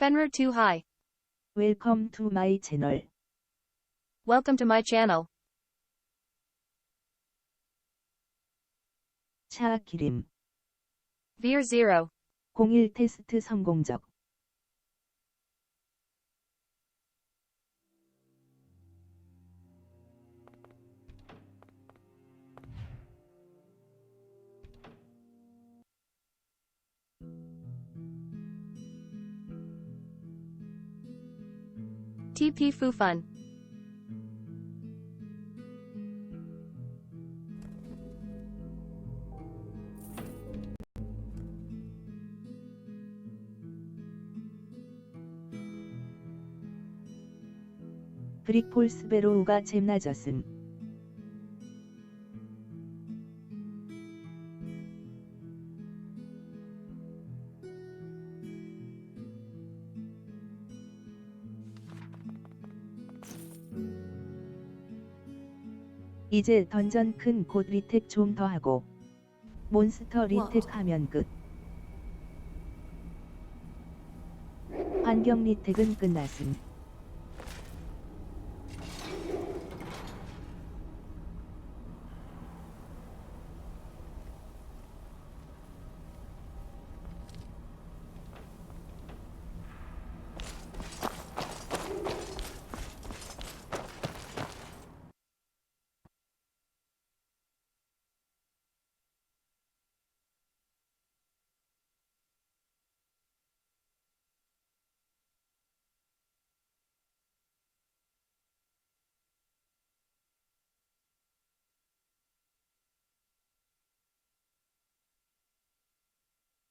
Fenrir too high. Welcome to my channel. Welcome to my channel. Skyrim. Veer 0. 01 테스트 성공적. TP Fufun. 브릭폴스베로우가 잼나졌음. 이제 던전 큰 곳 리텍 좀 더 하고 몬스터 리텍 하면 끝. 환경 리텍은 끝났음.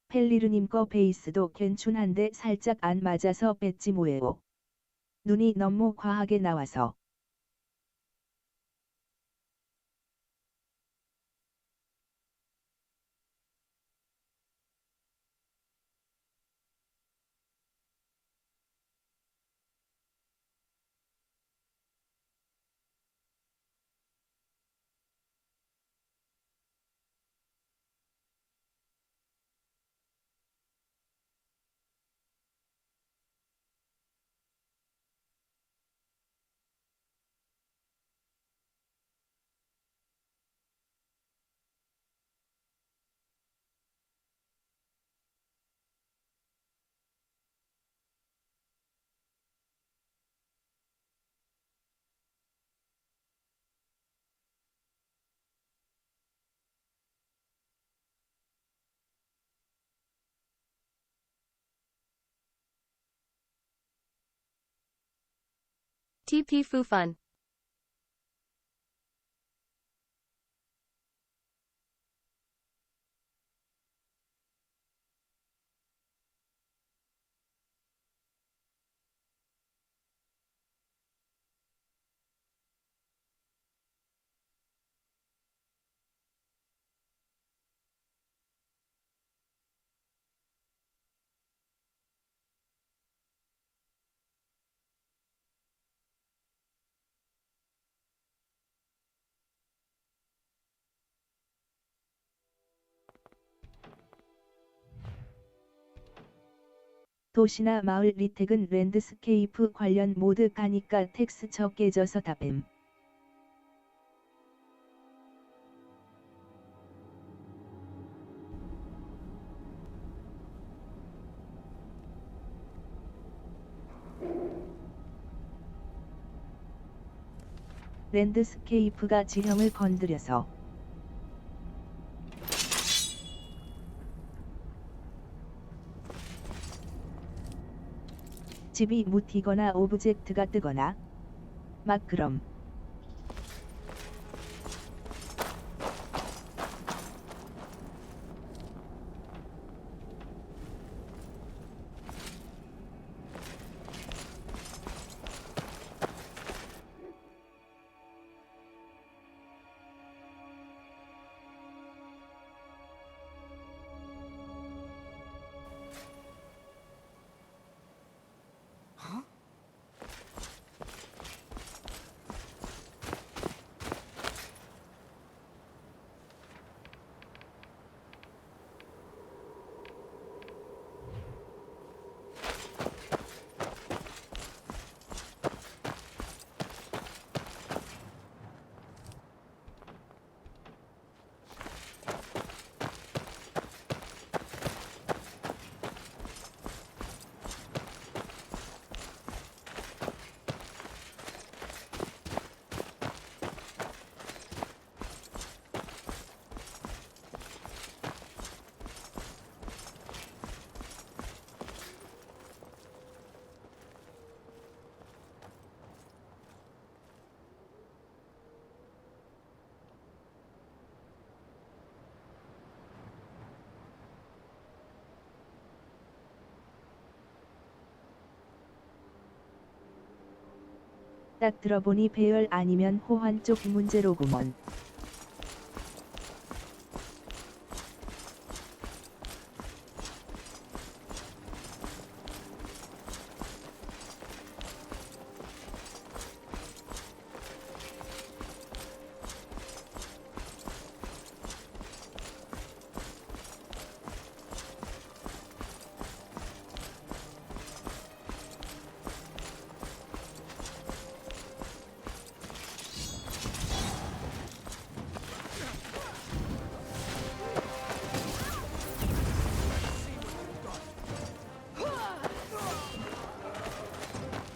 펠리르님 거 베이스도 괜춘한데 살짝 안 맞아서 뺐지 뭐예요. 눈이 너무 과하게 나와서. TP Fufun. 도시나 마을 리텍은 랜드스케이프 관련 모드 가니까 텍스처 깨져서 답엠. 랜드스케이프가 지형을 건드려서 집이 묻히거나 오브젝트가 뜨거나 막 그럼. 딱 들어보니 배열 아니면 호환 쪽 문제로구먼.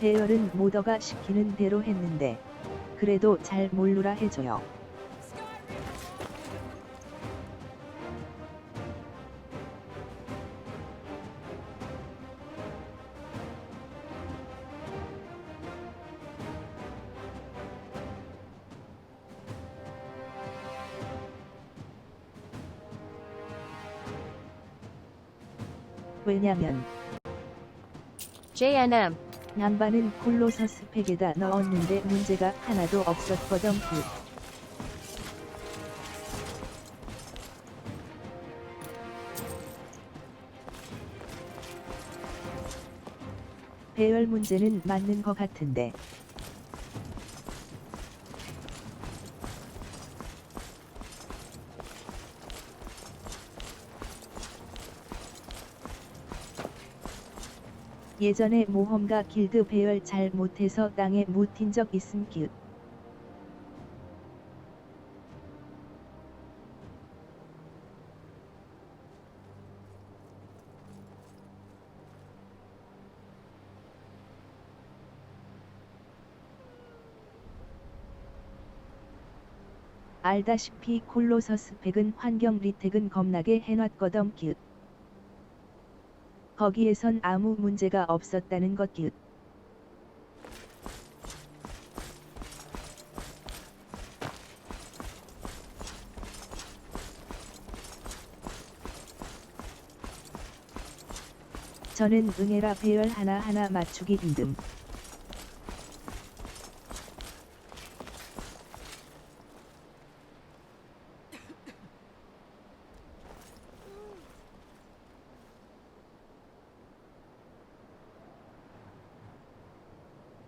배열은 모더가 시키는 대로 했는데 그래도 잘 몰루라 해줘요. 왜냐면 JNM. 양반은 콜로서스 팩에다 넣었는데 문제가 하나도 없었거든. 배열 문제는 맞는 것 같은데. 예전에 모험가 길드 배열 잘 못해서 땅에 묻힌 적 있음. 알다시피 콜로서스 팩은 환경 리텍은 겁나게 해놨거든. 거기에선 아무 문제가 없었다는 것. 저는 응애라 배열 하나하나 맞추기 힘듦.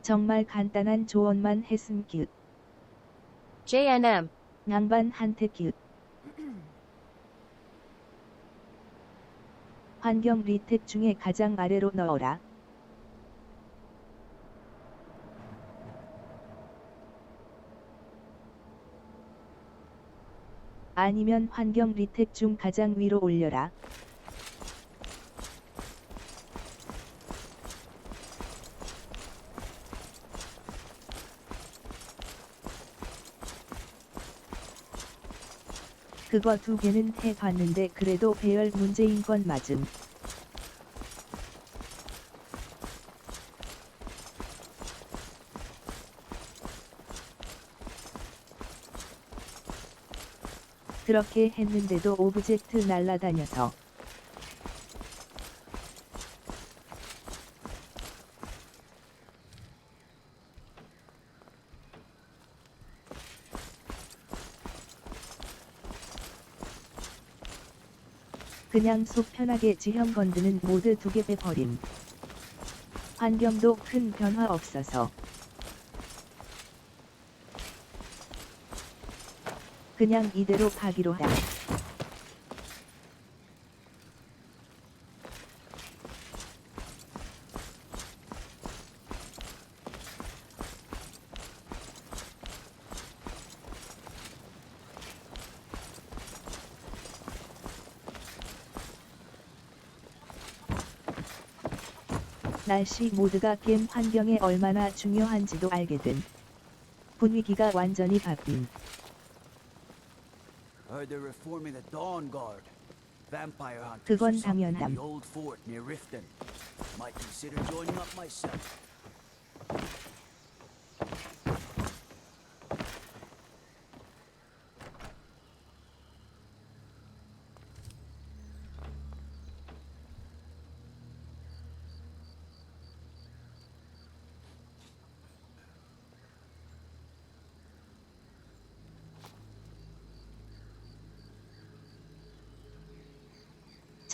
정말 간단한 조언만 했음. JNM. 양반한테. 환경 리텍 중에 가장 아래로 넣어라. 아니면 환경 리텍 중 가장 위로 올려라. 그거 두 개는 해봤는데 그래도 배열 문제인 건 맞음. 그렇게 했는데도 오브젝트 날라다녀서. 그냥 속 편하게 지형 건드는 모드 2개 빼버림. 환경도 큰 변화 없어서. 그냥 이대로 가기로 하. 날씨 모드가 게임 환경에 얼마나 중요한지도 알게 된. 분위기가 완전히 바뀐. Heard they're reforming the Dawn Guard. Vampire hunters or 그건 something in 당연함. the old fort near Riften. Might consider joining up myself.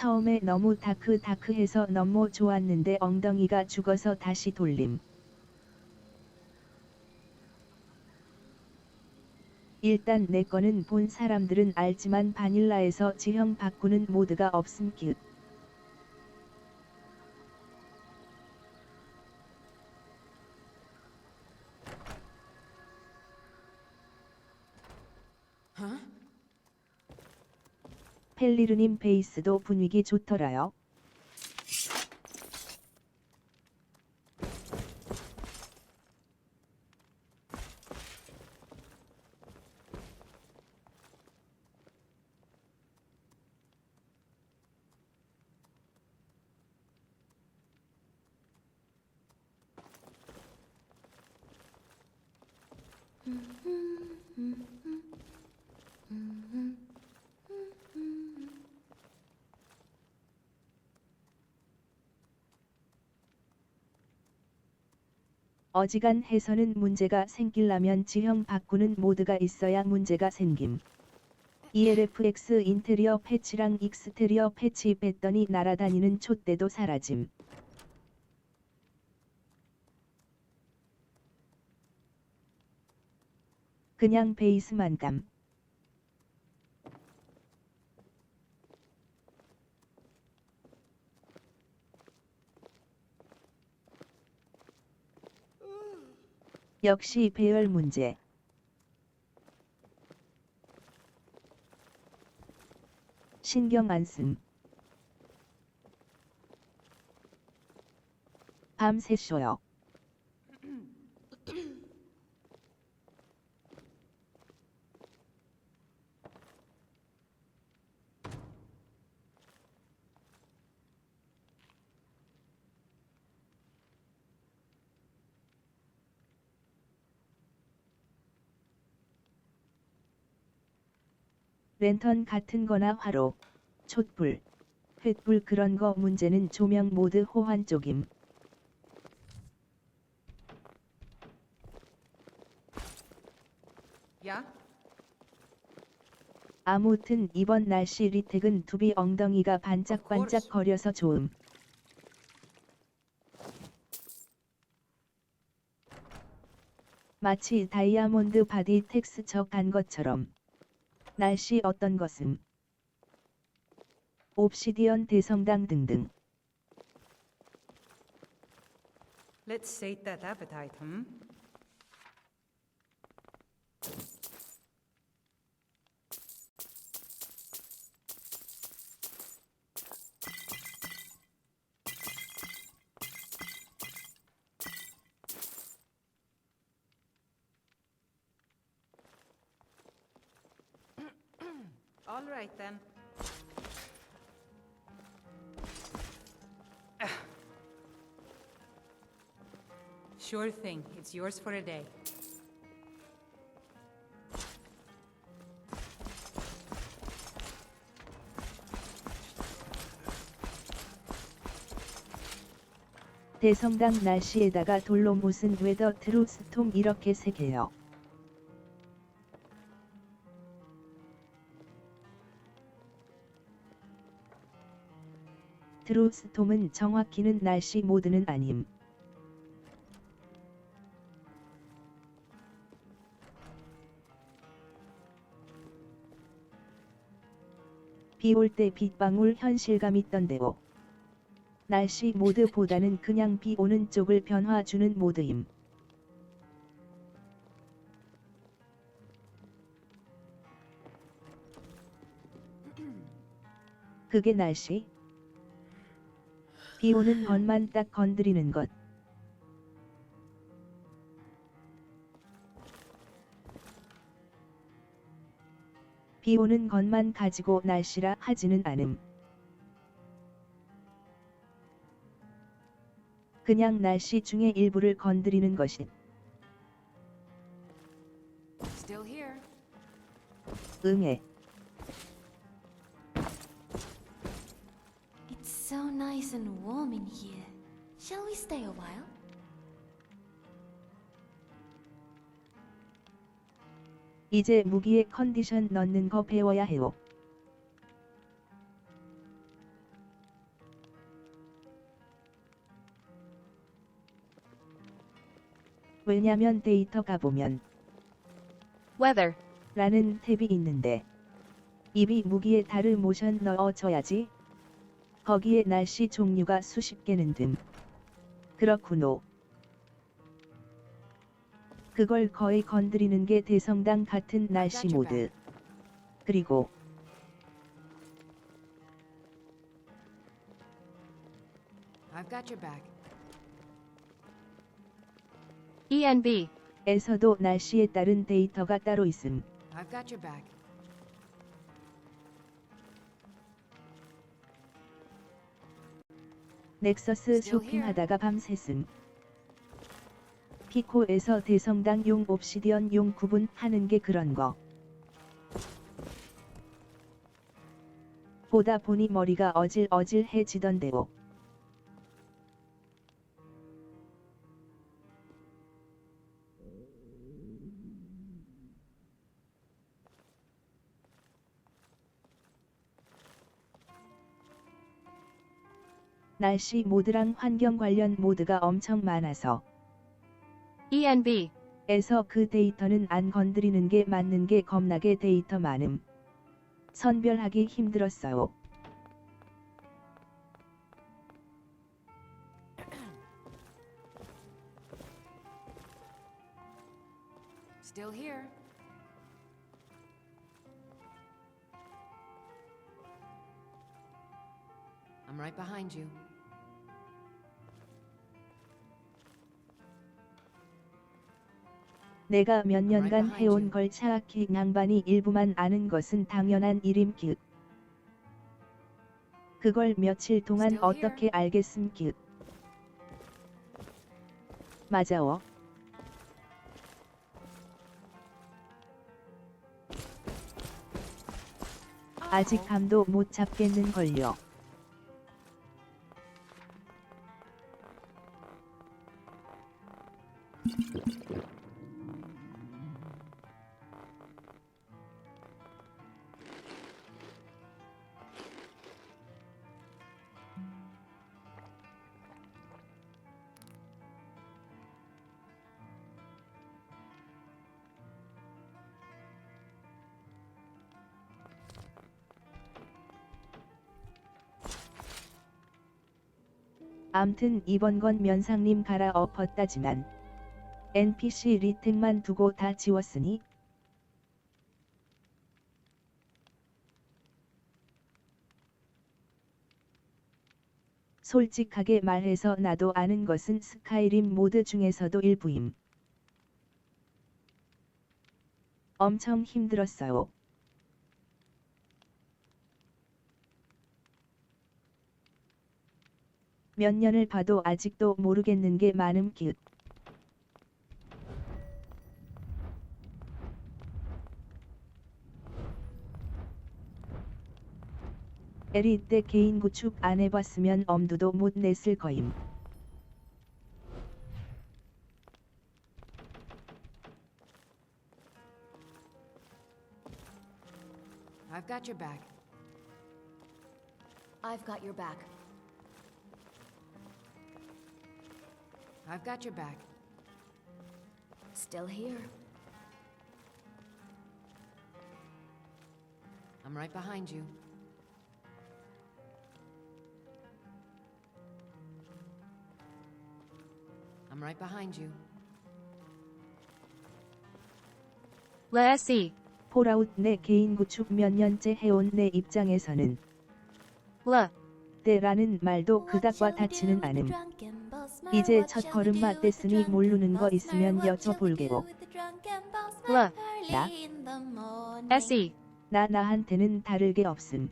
처음에 너무 다크해서 너무 좋았는데 엉덩이가 죽어서 다시 돌림. 일단 내 거는 본 사람들은 알지만 바닐라에서 지형 바꾸는 모드가 없음 큐. 펠리르님 베이스도 분위기 좋더라요. 어지간해서는 문제가 생길라면 지형 바꾸는 모드가 있어야 문제가 생김. ELFX 인테리어 패치랑 익스테리어 패치 뺐더니 날아다니는 촛대도 사라짐. 그냥 베이스만 감. 역시 배열 문제. 신경 안 씀. 밤새 쉬어요. 랜턴 같은 거나 화로, 촛불, 횃불 그런 거 문제는 조명 모드 호환 쪽임. 야? 아무튼 이번 날씨 리택은 두비 엉덩이가 반짝반짝 거려서 좋음. 마치 다이아몬드 바디 텍스처 간 것처럼. 날씨 어떤 것음. 옵시디언 대성당 등등. Let's sate that appetite, All right then. Sure thing. It's yours for a day. 대성당 날씨에다가 돌로 무슨 웨더 트루스톰 이렇게 세 개요. 트루스톰은 정확히는 날씨 모드는 아님. 비 올 때 빗방울 현실감 있던데요. 날씨 모드보다는 그냥 비 오는 쪽을 변화 주는 모드임. 그게 날씨? 비 오는 것만 딱 건드리는 것. 비 오는 것만 가지고 날씨라 하지는 않음. 그냥 날씨 중에 일부를 건드리는 것이. Still here. 응애. It's so nice and warm in here. Shall we stay a while? 이제 무기에 컨디션 넣는 거 배워야 해요. 왜냐면 데이터 가보면 Weather. 라는 탭이 있는데 입이 무기에 달을 모션 넣어줘야지. 거기에 날씨 종류가 수십 개는 됨. 그렇구노. 그걸 거의 건드리는 게 대성당 같은 날씨 모드. 그리고 I've got your back. ENB. 에서도 날씨에 따른 데이터가 따로 있음. I've got your back. 넥서스 쇼핑하다가 밤샜음. 피코에서 대성당 용 옵시디언 용 구분하는 게 그런 거. 보다 보니 머리가 어질어질해지던데요. 날씨 모드랑 환경 관련 모드가 엄청 많아서 ENB. 에서 그 데이터는 안 건드리는 게 맞는 게 겁나게 데이터 많음. 선별하기 힘들었어요. Still here. I'm right behind you. 내가 몇 년간 해온 걸 차악히 양반이 일부만 아는 것은 당연한 일임 뀨. 그걸 며칠 동안 어떻게 알겠음 뀨. 맞아워. 아직 감도 못 잡겠는걸요. 암튼 이번 건 면상님 갈아 엎었다지만 NPC 리택만 두고 다 지웠으니 솔직하게 말해서 나도 아는 것은 스카이림 모드 중에서도 일부임. 엄청 힘들었어요. 몇 년을 봐도 아직도 모르겠는 게 많음 뀨. 에리 때 개인 구축 안 해봤으면 엄두도 못 냈을 거임. I've got your back. I've got your back. I've got your back. Still here. I'm right behind you. I'm right behind you. LSE. 폴아웃 내 개인 구축 몇 년째 해온 내 입장에서는 L. 때라는 말도 그닥 와닿지는 않음. 이제 첫 걸음마 뗐으니 모르는 거 있으면 여쭤볼게요. L. 나? SE. 나한테는 다를 게 없음.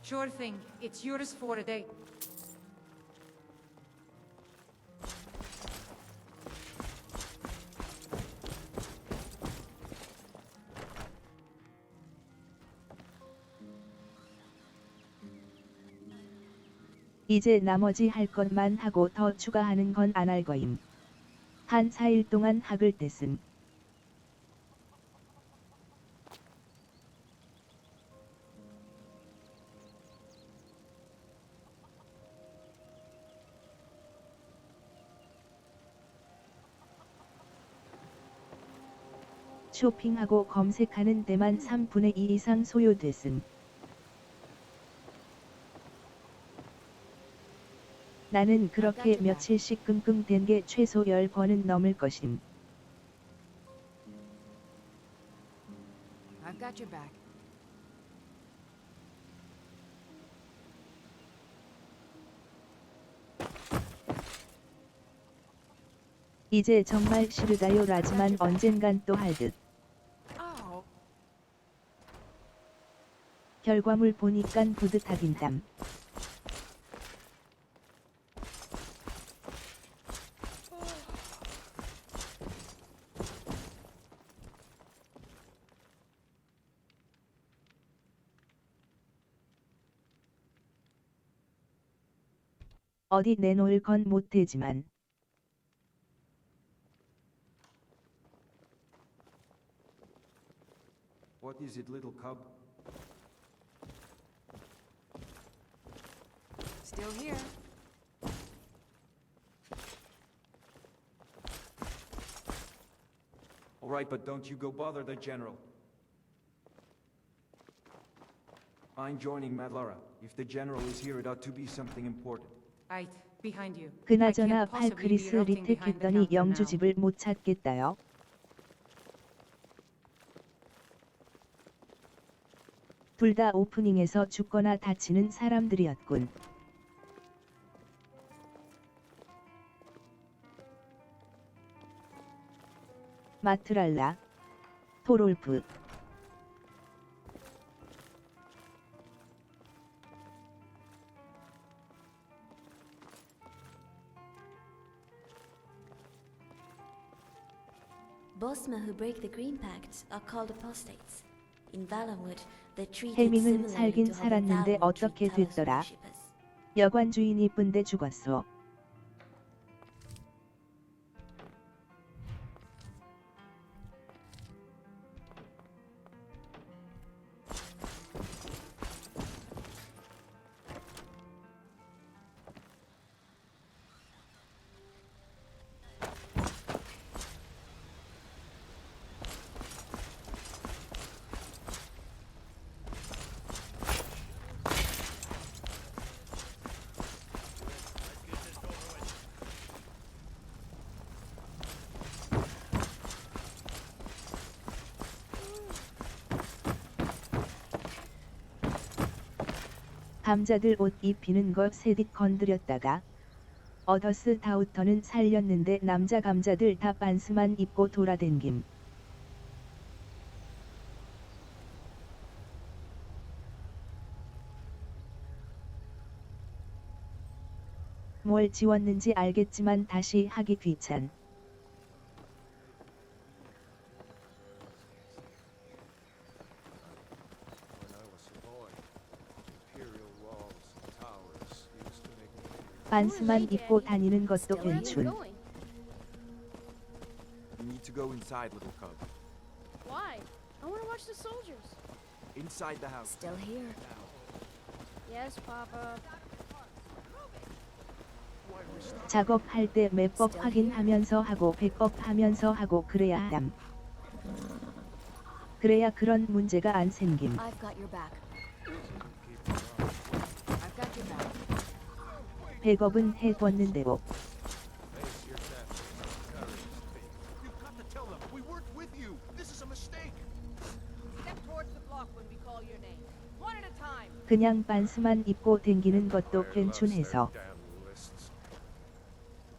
Sure thing. It's yours for a day. 이제 나머지 할 것만 하고 더 추가하는 건 안 할 거임. 한 4일 동안 학을 뗐음. 쇼핑하고 검색하는 데만 3분의 2 이상 소요됐음. 나는 그렇게 며칠씩 끙끙댄 게 최소 10번은 넘을 것임. I've got your back. 이제 정말 싫으다요 라지만 언젠간 또 할 듯. Oh. 결과물 보니깐 뿌듯하긴 담. 어디 내놓을 건 못 되지만. What is it, little cub? Still here. All right, but don't you go bother the general. I'm joining Madlara. If the general is here, it ought to be something important. Right, behind you. 그나저나 I can't possibly be 팔크리스 rotting behind the 리택했더니 counter now. 영주집을 못 찾겠다요. 둘 다 오프닝에서 죽거나 다치는 사람들이었군. 마트랄라, 토롤프. Bosma who break the Green Pact are called apostates. In Valenwood, they're treated 헬밍은 similarly 살긴 to how the 살았는데 Valenwood treat 어떻게 Talos 됐더라? worshippers. 여관 주인이 쁜데 죽었어. 감자들 옷 입히는 거 세딧 건드렸다가 어더스 다우터는 살렸는데 남자 감자들 다 반스만 입고 돌아댕김. 뭘 지웠는지 알겠지만 다시 하기 귀찮. 반스만 입고 다니는 것도 괜춘. You need to go inside, little cub. Why? I want to watch the soldiers. Inside the house. Still here. Yes, Papa. 작업할 때 매법 확인하면서 하고 배법 하면서 하고 그래야 함. 그래야 그런 문제가 안 생김. I've got your back. I've got your back. 백업은 해봤는데요. You've got to tell them we weren't with you. This is a mistake. Step towards the block when we call your name. One at a time. 그냥 반스만 입고 댕기는 것도 괜춘해서.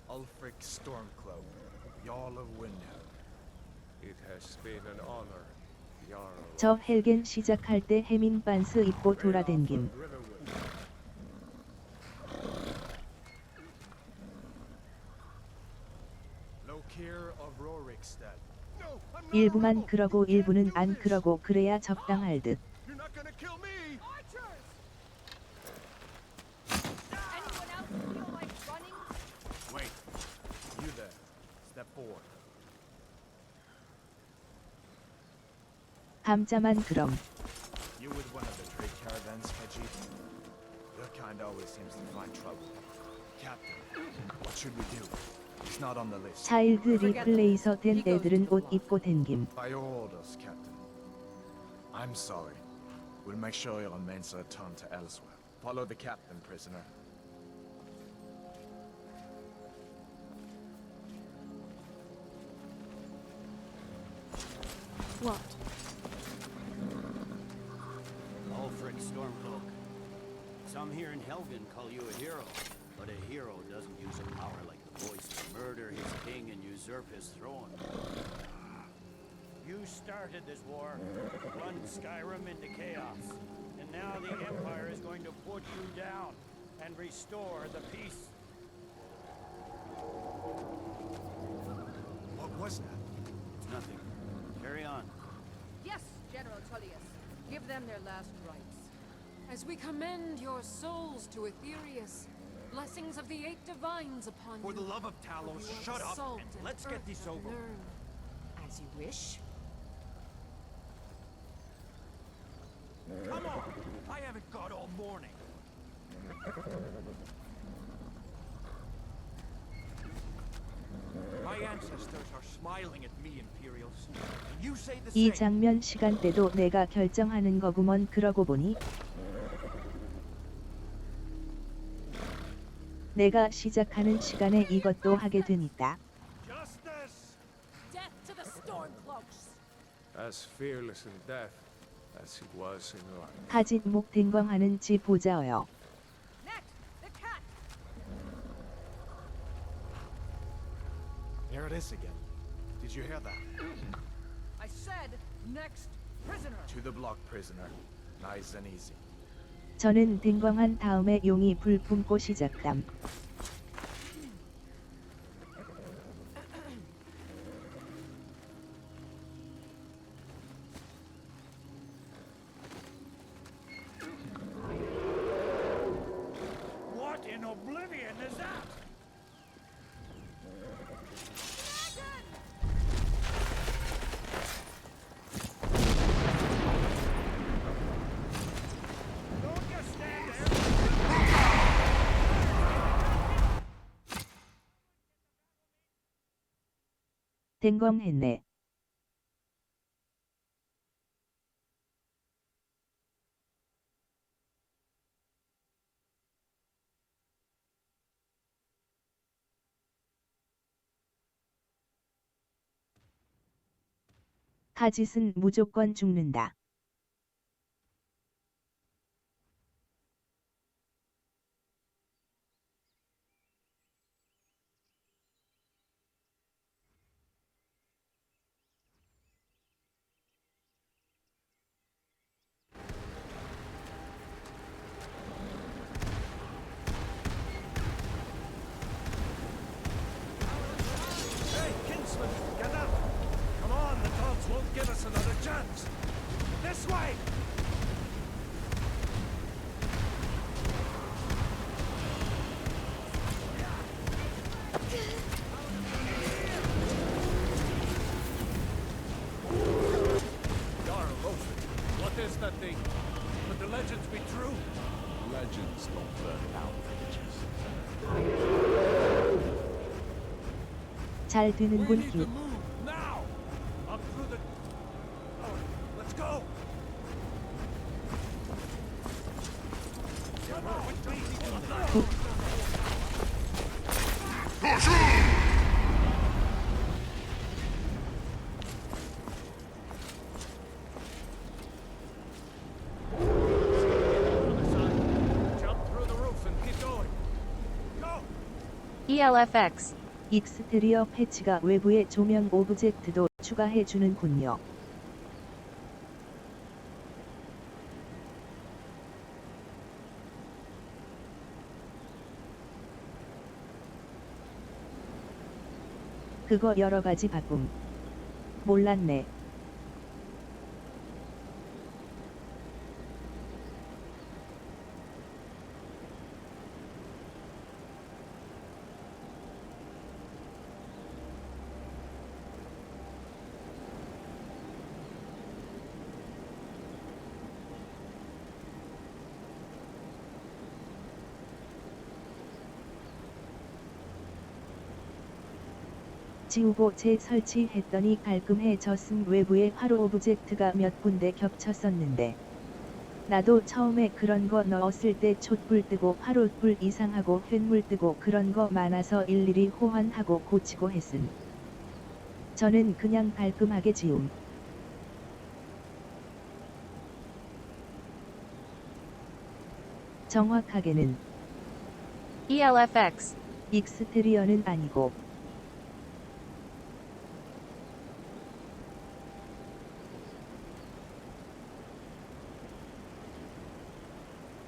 Ulfric Stormcloak, Jarl of Windhelm. It has been an honor, Jarl. 저 헬겐 시작할 때 해밍 반스 입고 돌아댕김. Lokir of Rorikstead. No, I'm not. 일부만 그러고 일부는 안 그러고 그래야 적당할 듯. You're not gonna kill me. Archers! Anyone else feel like running? Wait, you there. Step forward. 감자만 그럼. You with one of the trade caravans, Khajiit? Your kind always seems to find trouble. Captain, what should we do? He's not on the list. 차일드 리플레이서 된 애들은 옷 입고 댕김. By your orders, Captain. I'm sorry. We'll make sure your men are turned to elsewhere. Follow the captain, prisoner. What? Alfred Stormcloak. Some here in Helgen call you a hero, but a hero doesn't use a power like the voice to murder his king and usurp his throne. You started this war, run Skyrim into chaos, and now the Empire is going to put you down and restore the peace. What was that? It's nothing. Carry on. Yes, General Tullius. Give them their last rites. As we commend your souls to Aetherius, blessings of the 8 divines upon you. For the love of Talos, You are shut the up salt and let's get earth this of over. Nirn. As you wish. Come on! I haven't got all morning. My ancestors are smiling at me, Imperials. And you say the 이 same. 장면 시간대도 내가 결정하는 거구먼. 그러고 보니 내가 시작하는 시간에 이것도 하게 되니까. Justice! Death to the Stormcloaks! As fearless in death as he was in life. 하진 목 댕광하는 지 보자어요. Net! The cat! Here it is again. Did you hear that? I said, next prisoner! To the block, prisoner. Nice and easy. 저는 댕광한 다음에 용이 불 뿜고 시작담. What in oblivion is that? Don't just stand there! 댕광했네. 카짓은 무조건 죽는다. Hey, Kinsman, get up! Come on, the gods won't give us another chance! This way! Jarl Lothar, what is that thing? Could the legends be true? Legends don't burn down villages. 잘 We 되는군 need to 기. move now! Up through the... Oh, let's go! Jump through the roof and keep going. Go! ELFX. 익스테리어 패치가 외부의 조명 오브젝트도 추가해 주는군요. 그거 여러 가지 바꿈. 몰랐네. 지우고 재설치했더니 깔끔해졌음. 외부에 화로 오브젝트가 몇 군데 겹쳤었는데 나도 처음에 그런 거 넣었을 때 촛불 뜨고 화롯불 이상하고 횃물 뜨고 그런 거 많아서 일일이 호환하고 고치고 했음. 저는 그냥 깔끔하게 지움. 정확하게는 ELFX. 익스테리어는 아니고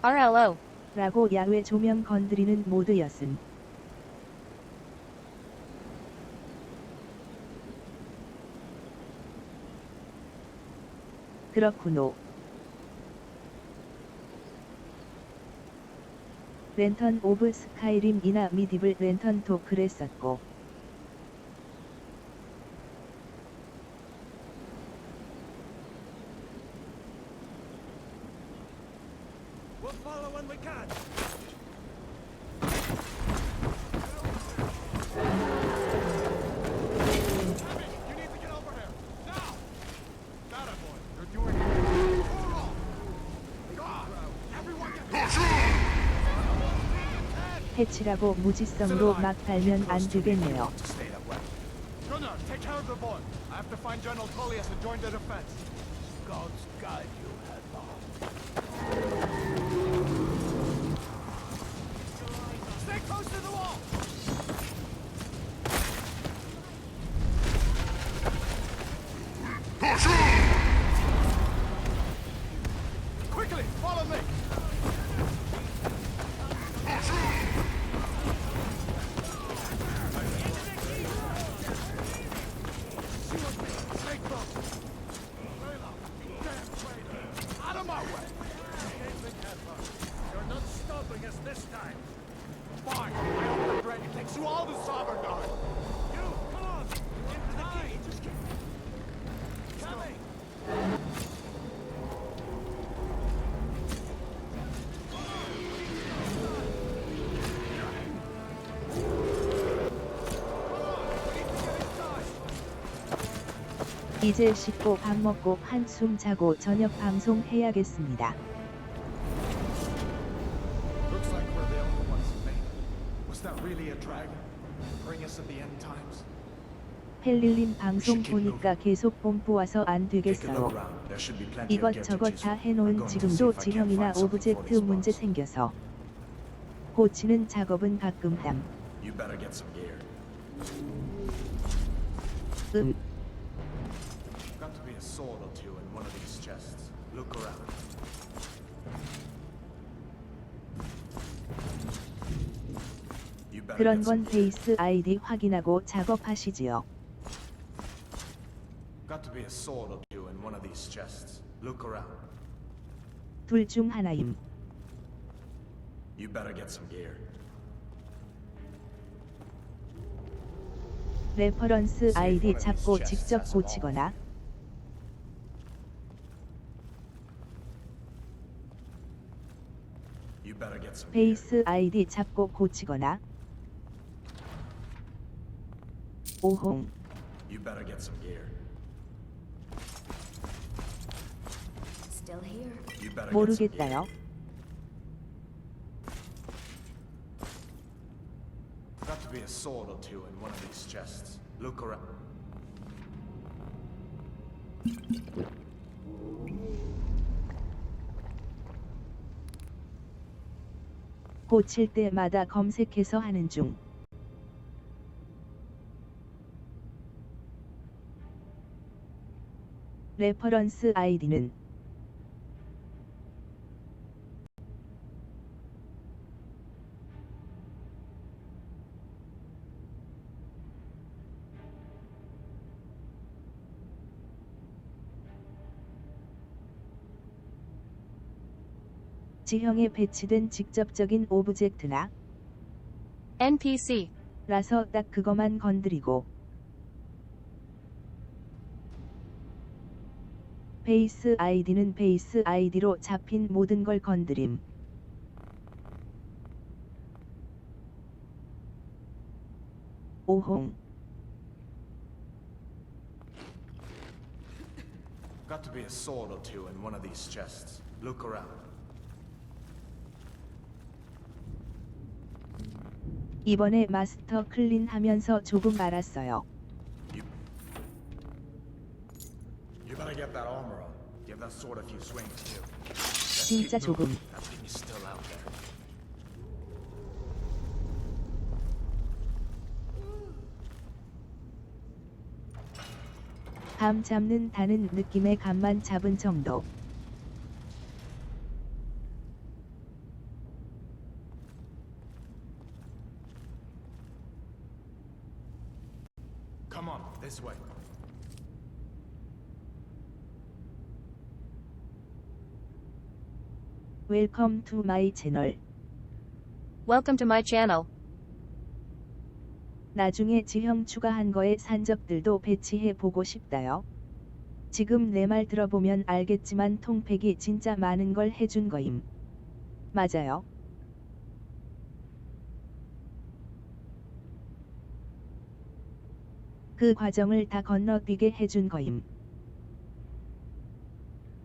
RLO. 라고 야외 조명 건드리는 모드였음. 그렇구노. 랜턴 오브 스카이림이나 미디블 랜턴도 그랬었고 We'll follow when we can. Abby, you need to get over here. Now! Got it, boy. You're doing it. Overhaul! God! Everyone get 해치라고 무지성으로 막 달면 안 되겠네요. Stay that way. Gunnar, take care of the boy. I have to find General Tullius and join the defense. Gods guide you, Headball. Stay close to the wall! Quickly, follow me! Stay close! Layla, you damn traitor! Out of my way! You're not stopping us this time! Fine, I open the drain, it takes you all to Sovereign Guard! You, come on! Into the gate! Just keep... Coming! 이제 씻고 밥 먹고 한숨 자고 저녁 방송 해야겠습니다. Looks like we're the only ones who made it. Was that really a dragon? Bring us at the end times? 헬릴님 방송 보니까 계속 뽐뿌 와서 안 Take a 되겠어요. look around. There should be plenty of gear to 이것저것 choose 다 from. I'm 해놓은 going to see 지금도 if I can 지형이나 find something for 오브젝트 these 문제 bugs. 생겨서 고치는 작업은 가끔 함. You better get some gear. Got to be a sword or two in one of these chests. Look around. You better 그런 get some 건 gear. 베이스 아이디 확인하고 작업하시지요. Got to be a sword or two in one of these chests. Look around. 둘 중 하나임. You better get some gear. 레퍼런스 아이디 잡고 직접 고치거나 You better get some gear. 베이스 아이디 잡고 고치거나 오홍 You better get some gear. Still here. You better get some gear. 모르겠다요. Got to be a sword or two in one of these chests. Look around. 고칠 때마다 검색해서 하는 중. 레퍼런스 아이디는 지형에 배치된 직접적인 오브젝트나 NPC. 라서 딱 그거만 건드리고 베이스 아이디는 베이스 아이디로 잡힌 모든 걸 건드림. 오홍 to be a sword or two in one of these chests. Look around. 이번에 마스터 클린 하면서 조금 알았어요. You better get that armor on. Give that sword a few swings too. Let's 진짜 keep moving. 조금. That thing is still out there. 감 잡는다는 느낌의 감만 잡은 정도. Come on, this way. 웰컴 투 마이 채널. Welcome to my channel. 나중에 지형 추가한 거에 산적들도 배치해 보고 싶다요. 지금 내 말 들어보면 알겠지만 통팩이 진짜 많은 걸 해준 거임. 맞아요. 그 과정을 다 건너뛰게 해준 거임.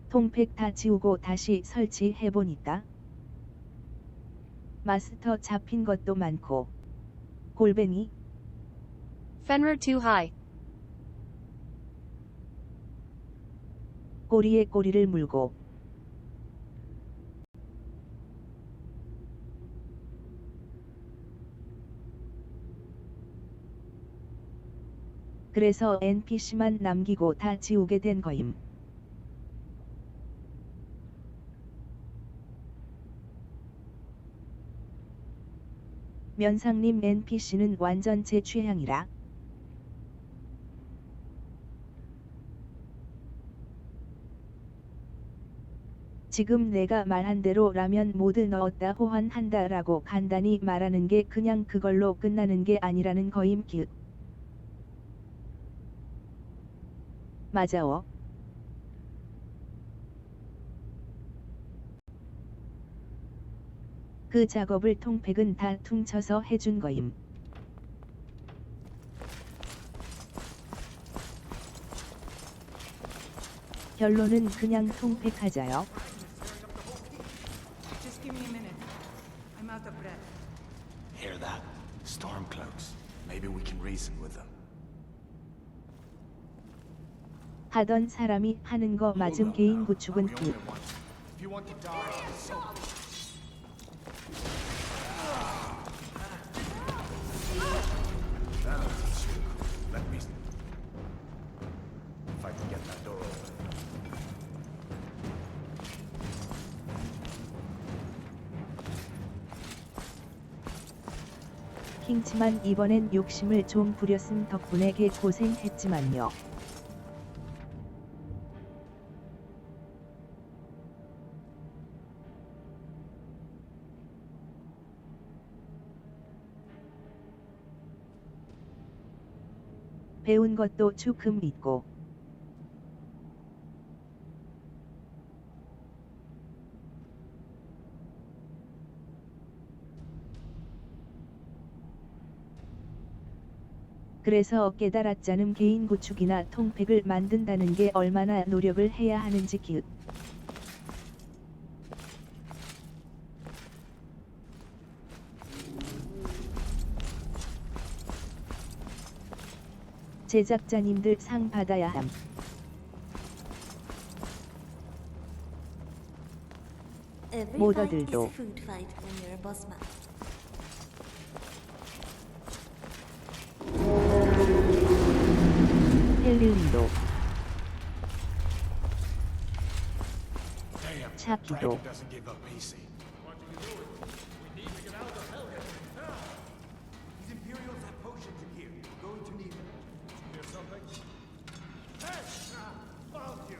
통팩 다 지우고 다시 설치해보니까 마스터 잡힌 것도 많고 골뱅이 Fenrir too high. 꼬리에 꼬리를 물고 그래서 NPC만 남기고 다 지우게 된 거임. 면상님 NPC는 완전 제 취향이라. 지금 내가 말한 대로 라면 모드 넣었다 호환한다 라고 간단히 말하는 게 그냥 그걸로 끝나는 게 아니라는 거임. 기 맞아요. 그 작업을 통팩은 다 퉁쳐서 해준 거임. 결론은 그냥 통팩하자요. Just give me a minute. I'm out of breath. Hear that? Stormcloaks. Maybe we can reason with them. 하던 사람이 하는 거 맞음. 개인 구축은 We only want to. If you want to die, so that'll teach you. Let me if I can get that door open. 킹치만 이번엔 욕심을 좀 부렸음. 덕분에 개 고생했지만요. 배운 것도 조금 있고 그래서 깨달았자는 개인 구축이나 통팩을 만든다는 게 얼마나 노력을 해야 하는지. 기읍 제작자님들 상 받아야 함. Every 모더들도. fight is a food fight when you're a boss man. 헬릴리도 Damn, 차키도 Dragon doesn't give up easy. These Imperials have potions in here. We're going to need them. Hear something? Hey! Found you!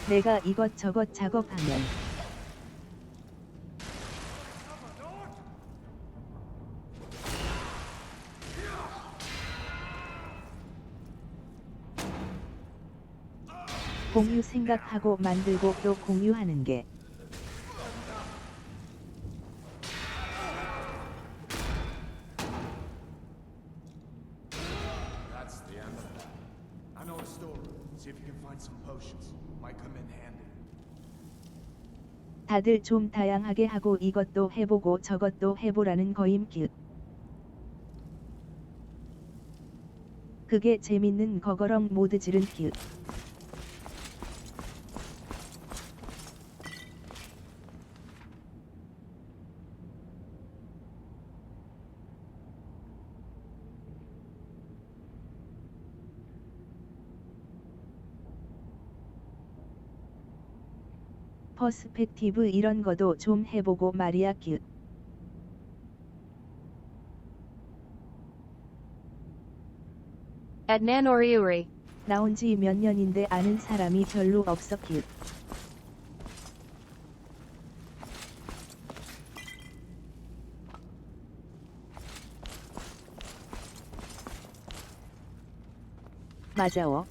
내가 이것저것 작업하면 공유 생각하고 만들고 또 공유하는 게 That's the end of that. I know a story. find some potions. Might come in handy. 다들 좀 다양하게 하고 이것도 해보고 저것도 해보라는 거임 길. 그게 재밌는 거거렁 모드질은 길. 퍼스펙티브 이런 거도 좀 해보고 말이야 길. At Nanoriuri. 나온 지 몇 년인데 아는 사람이 별로 없어 길. 맞아워.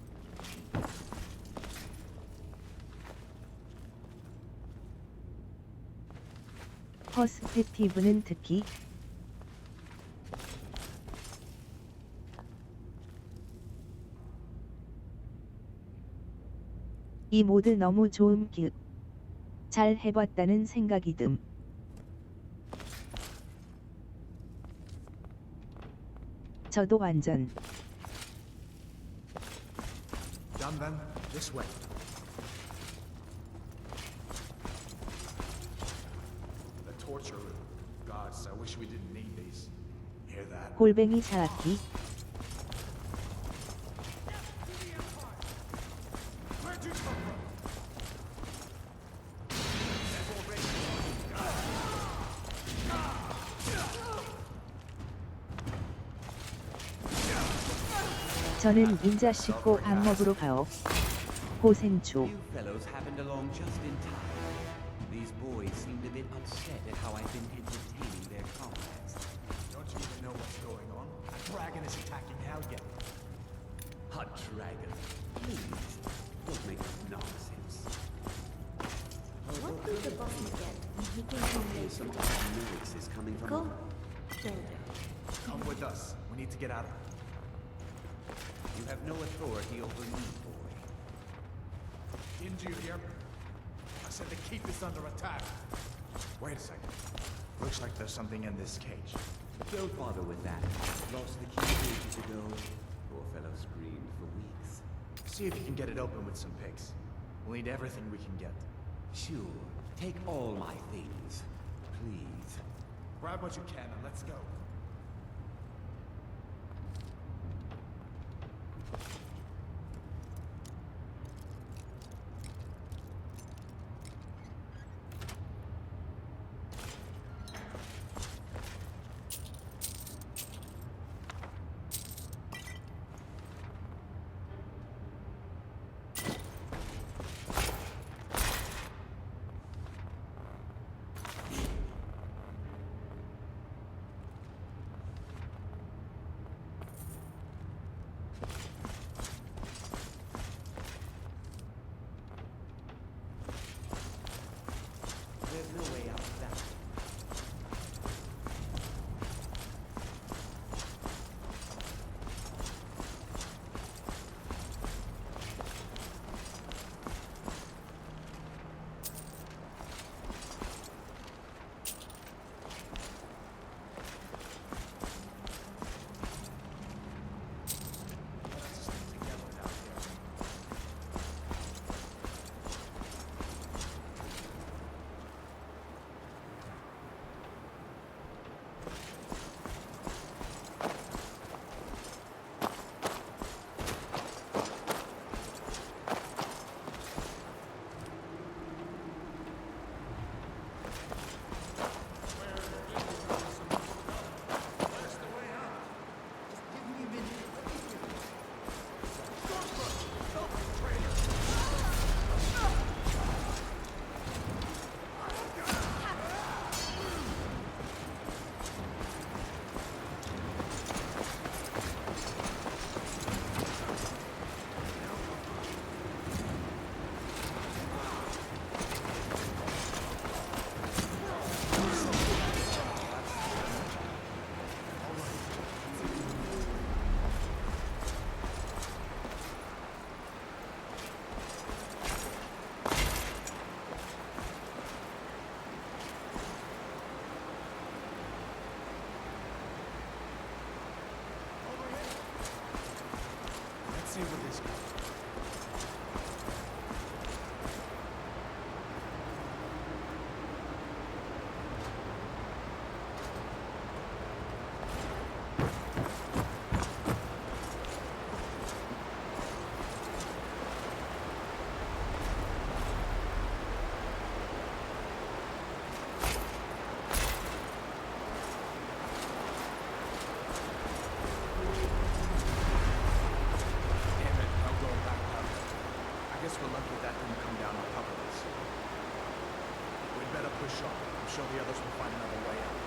퍼스펙티브는 특히 이 모드 너무 좋음 길. 잘 해봤다는 생각이 듦. 저도 완전. Done then? This way. The torture room. Gods, I wish we didn't need these. Hear that? 골뱅이 사악기. Where'd you come from? 저는 인자 씻고 밥 먹으러 가오. 고생초. You fellows happened along just in time. These boys seemed a bit upset at how I've been entertaining their comrades. Don't you even know what's going on? A dragon is attacking Helgen. A dragon. Please, don't make nonsense. What did the boss get when he came home late Some from the noise is coming from Go. There. Come with us. We need to get out of here. You have no authority over me, boy. Didn't you hear? I said the keep is under attack. Wait a second. Looks like there's something in this cage. Don't bother with that. Lost the key ages ago. Poor fellow screamed for weeks. See if you can get it open with some picks. We'll need everything we can get. Sure, take all my things, please. Grab what you can and let's go. risk. We're lucky that didn't come down on top of us. We'd better push on. I'm sure the others will find another way out.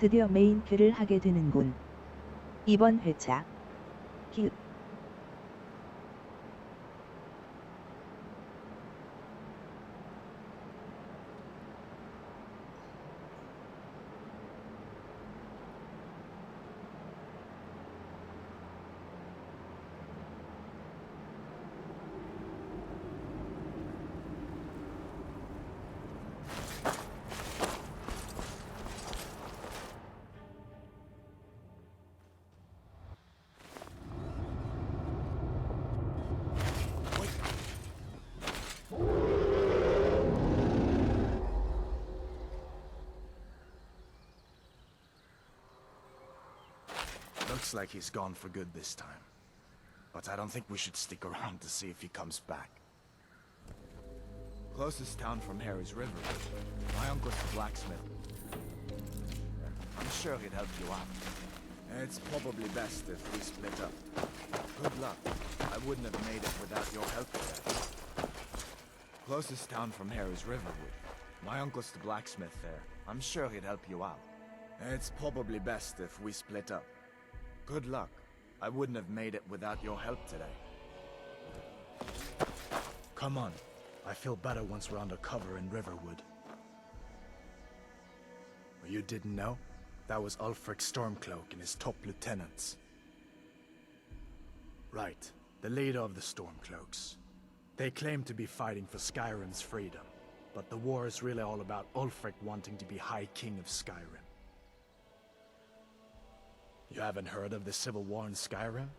드디어 메인 퀘를 하게 되는군. 이번 회차 길 Looks like he's gone for good this time. But I don't think we should stick around to see if he comes back. Closest town from here is Riverwood. My uncle's a blacksmith. I'm sure he'd help you out. It's probably best if we split up. Good luck. I wouldn't have made it without your help today. Closest town from here is Riverwood. My uncle's the blacksmith there. I'm sure he'd help you out. It's probably best if we split up. Good luck. I wouldn't have made it without your help today. Come on. I feel better once we're under cover in Riverwood. You didn't know? That was Ulfric Stormcloak and his top lieutenants. Right. The leader of the Stormcloaks. They claim to be fighting for Skyrim's freedom, but the war is really all about Ulfric wanting to be High King of Skyrim. You haven't heard of the civil war in Skyrim?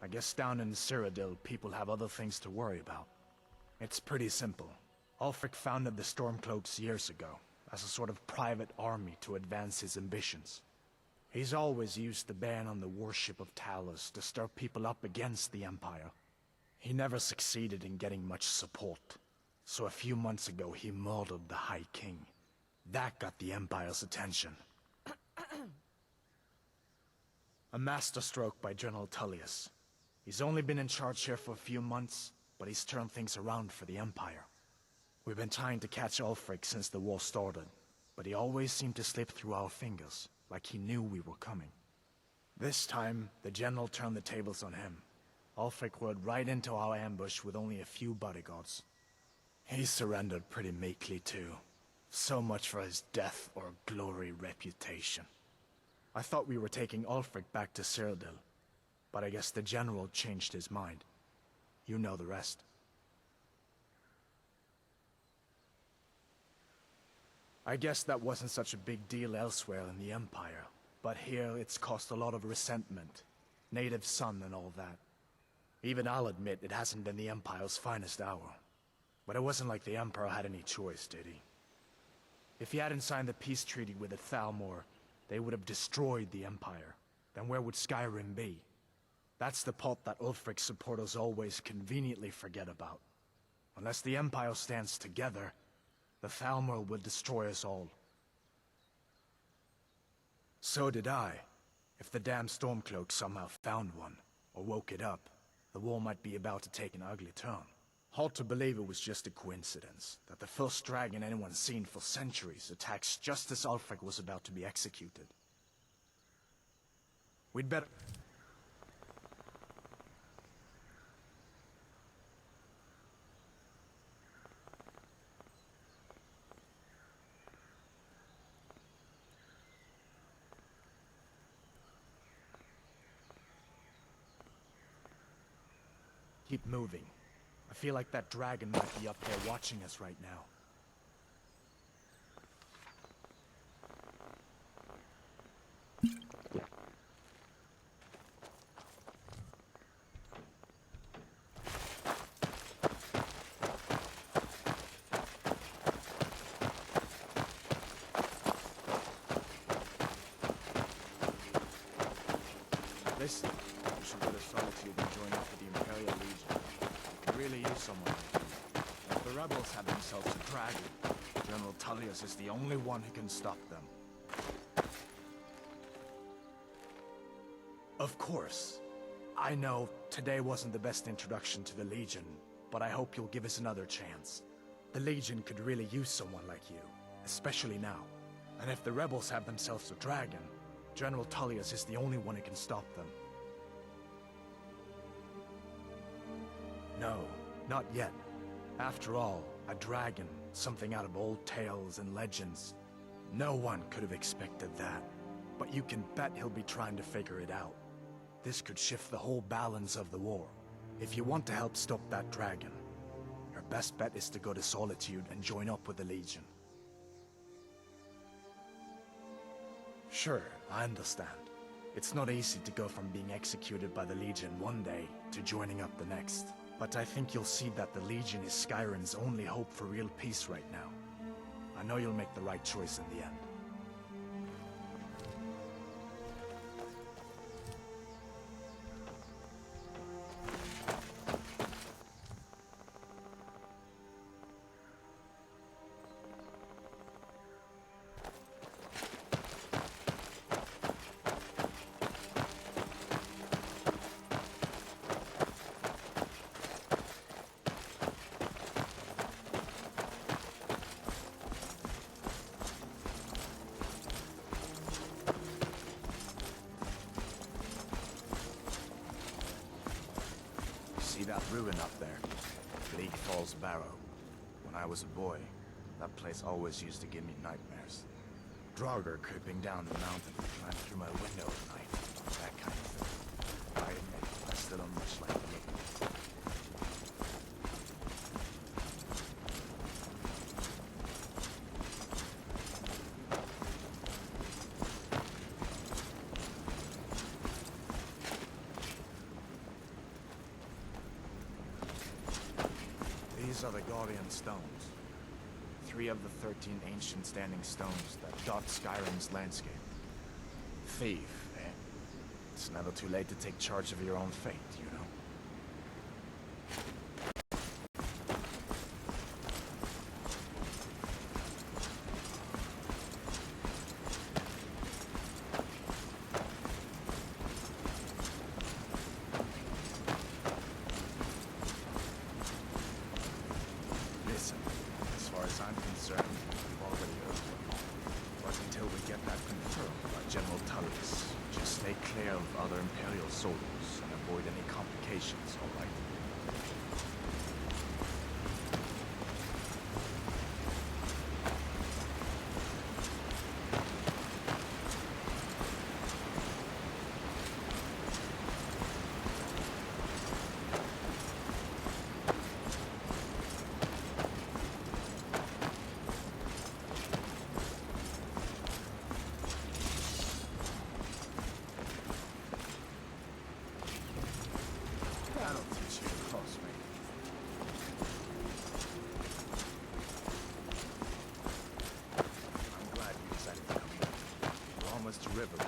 I guess down in Cyrodiil, people have other things to worry about. It's pretty simple. Ulfric founded the Stormcloaks years ago, as a sort of private army to advance his ambitions. He's always used the ban on the worship of Talos to stir people up against the Empire. He never succeeded in getting much support, so a few months ago he murdered the High King. That got the Empire's attention. A masterstroke by General Tullius. He's only been in charge here for a few months, but he's turned things around for the Empire. We've been trying to catch Ulfric since the war started, but he always seemed to slip through our fingers, like he knew we were coming. This time, the General turned the tables on him. Ulfric rode right into our ambush with only a few bodyguards. He surrendered pretty meekly too. So much for his death or glory reputation. I thought we were taking Ulfric back to Cyrodiil, but I guess the General changed his mind. You know the rest. I guess that wasn't such a big deal elsewhere in the Empire, but here it's caused a lot of resentment. Native son and all that. Even I'll admit it hasn't been the Empire's finest hour. But it wasn't like the Emperor had any choice, did he? If he hadn't signed the peace treaty with the Thalmor, they would have destroyed the Empire. Then where would Skyrim be? That's the part that Ulfric supporters always conveniently forget about. Unless the Empire stands together, the Thalmor will destroy us all. So did I. If the damn Stormcloak somehow found one, or woke it up, the war might be about to take an ugly turn. Hard to believe it was just a coincidence, that the first dragon anyone's seen for centuries attacks just as Ulfric was about to be executed. We'd better... keep moving. I feel like that dragon might be up there watching us right now. Listen, we should go to Solitude and join up with the Imperial Legion. We could really use someone like you. If the rebels have themselves a dragon, General Tullius is the only one who can stop them. Of course. I know today wasn't the best introduction to the Legion, but I hope you'll give us another chance. The Legion could really use someone like you, especially now. And if the rebels have themselves a dragon, General Tullius is the only one who can stop them. No, not yet. After all, a dragon, something out of old tales and legends. No one could have expected that. But you can bet he'll be trying to figure it out. This could shift the whole balance of the war. If you want to help stop that dragon, your best bet is to go to Solitude and join up with the Legion. Sure, I understand. It's not easy to go from being executed by the Legion one day to joining up the next. But I think you'll see that the Legion is Skyrim's only hope for real peace right now. I know you'll make the right choice in the end. See that ruin up there? Bleak Falls Barrow. When I was a boy, that place always used to give me nightmares. Draugr creeping down the mountain, climbing through my window at night. That kind of thing. I admit, I still don't much like the look of it. These are the Guardian Stones. 3 of the 13 ancient standing stones that dot Skyrim's landscape. Thief, eh? It's never too late to take charge of your own fate, you know? Listen, as far as I'm concerned, we've already overhauled. But until we get that confirmed by General Tullius, just stay clear of other Imperial soldiers and avoid any complications, all right? That'll teach you to cross me. I'm glad you decided to come here. We're almost to River.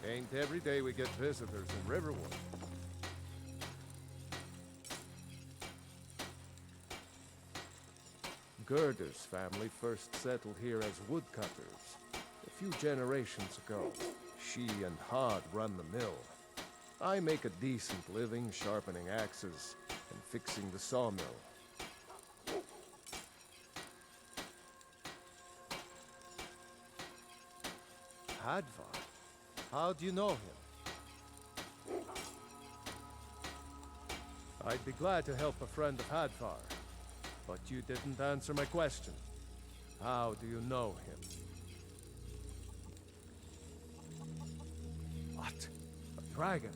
Ain't every day we get visitors in Riverwood. Gerder's family first settled here as woodcutters. A few generations ago, she and Hod run the mill. I make a decent living sharpening axes and fixing the sawmill. Hadvar? How do you know him? I'd be glad to help a friend of Hadvar, but you didn't answer my question. How do you know him? What? A dragon?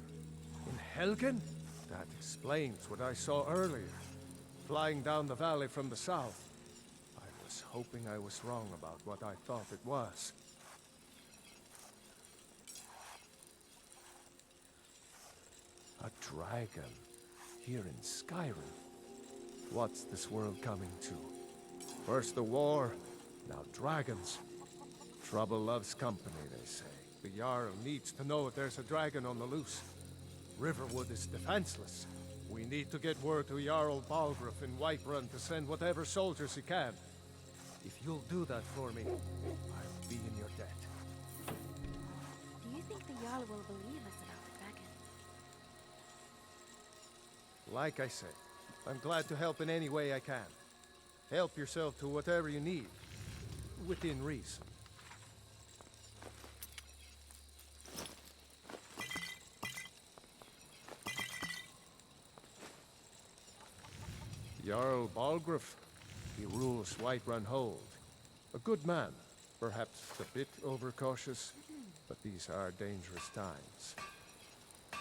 In Helgen? That explains what I saw earlier, flying down the valley from the south. I was hoping I was wrong about what I thought it was. A dragon here in Skyrim. What's this world coming to? First the war, now dragons. Trouble loves company, they say. The Jarl needs to know if there's a dragon on the loose. Riverwood is defenseless. We need to get word to Jarl Balgruuf in Whiterun to send whatever soldiers he can. If you'll do that for me, I'll be in your debt. Do you think the Jarl will believe us about the dragon? Like I said, I'm glad to help in any way I can. Help yourself to whatever you need, within reason. Jarl Balgruuf, he rules Whiterun Hold. A good man, perhaps a bit overcautious, but these are dangerous times.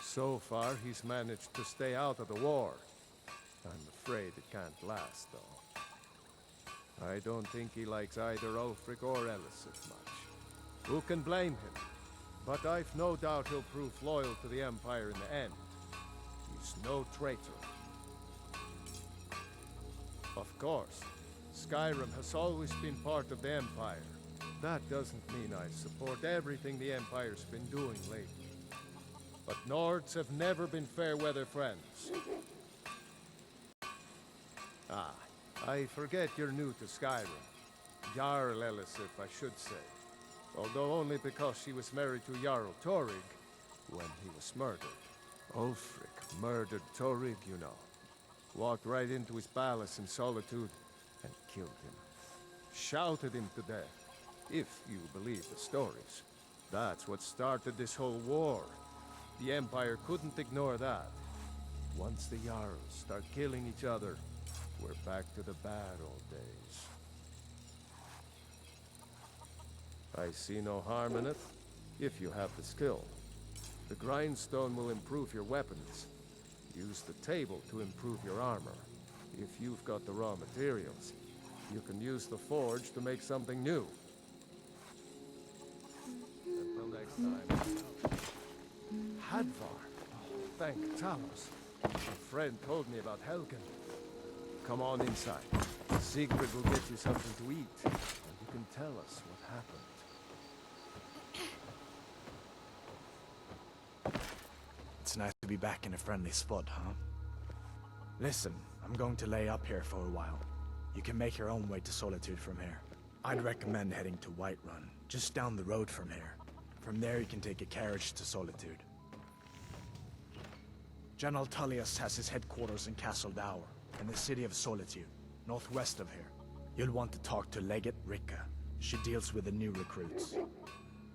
So far, he's managed to stay out of the war. I'm afraid it can't last, though. I don't think he likes either Ulfric or Elisif much. Who can blame him? But I've no doubt he'll prove loyal to the Empire in the end. He's no traitor. Of course, Skyrim has always been part of the Empire. That doesn't mean I support everything the Empire's been doing lately. But Nords have never been fair-weather friends. Ah, I forget you're new to Skyrim. Jarl Elisif, I should say. Although only because she was married to Jarl Torrig when he was murdered. Ulfric murdered Torrig, you know. Walked right into his palace in Solitude and killed him. Shouted him to death, if you believe the stories. That's what started this whole war. The Empire couldn't ignore that. Once the Jarls start killing each other, we're back to the bad old days. I see no harm in it, if you have the skill. The grindstone will improve your weapons. Use the table to improve your armor. If you've got the raw materials, you can use the forge to make something new. Until next time. Hadvar. Oh, thank Talos. A friend told me about Helgen. Come on inside. Sigrid will get you something to eat, and you can tell us what happened. It's nice to be back in a friendly spot, huh? Listen, I'm going to lay up here for a while. You can make your own way to Solitude from here. I'd recommend heading to Whiterun, just down the road from here. From there you can take a carriage to Solitude. General Tullius has his headquarters in Castle Dower, in the city of Solitude, northwest of here. You'll want to talk to Legate Ricka. She deals with the new recruits.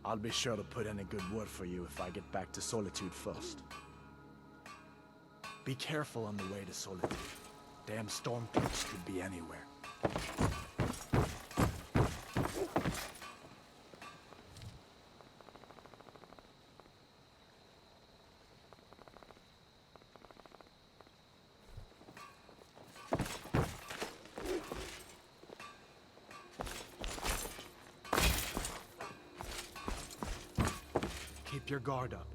I'll be sure to put in a good word for you if I get back to Solitude first. Be careful on the way to Solitude. Damn stormcloaks could be anywhere. Keep your guard up.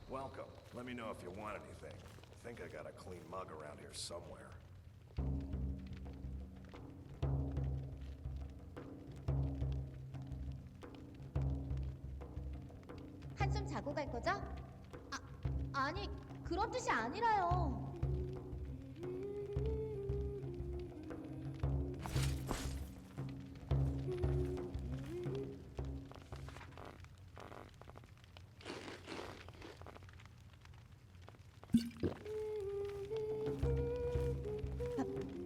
Welcome. Let me know if you want anything. I think I got a clean mug around here somewhere. 한숨 자고 갈 거죠? 아니, 그런 뜻이 아니라요.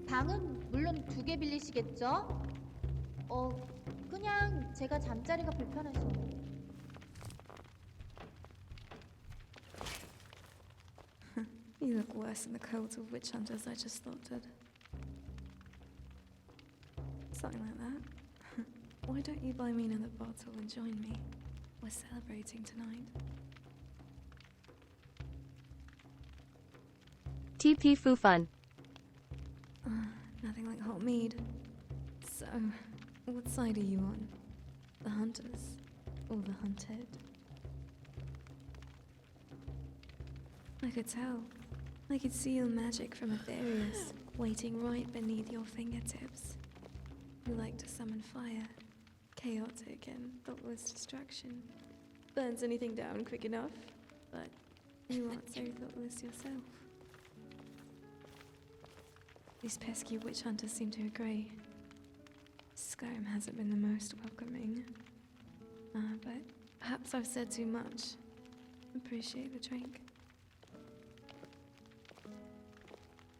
방은 물론 2개 빌리시겠죠? 그냥 제가 잠자리가 불편해서. You look worse than the cohort of witch hunters I just slaughtered. Something like that. Why don't you buy me another bottle and join me? We're celebrating tonight. TP Fu Fun. Nothing like hot mead. So, what side are you on? The hunters or the hunted? I could tell. I could see your magic from Aetherius, waiting right beneath your fingertips. You like to summon fire, chaotic and thoughtless destruction. Burns anything down quick enough, but you aren't so thoughtless yourself. These pesky witch hunters seem to agree. Skyrim hasn't been the most welcoming. But perhaps I've said too much. Appreciate the drink.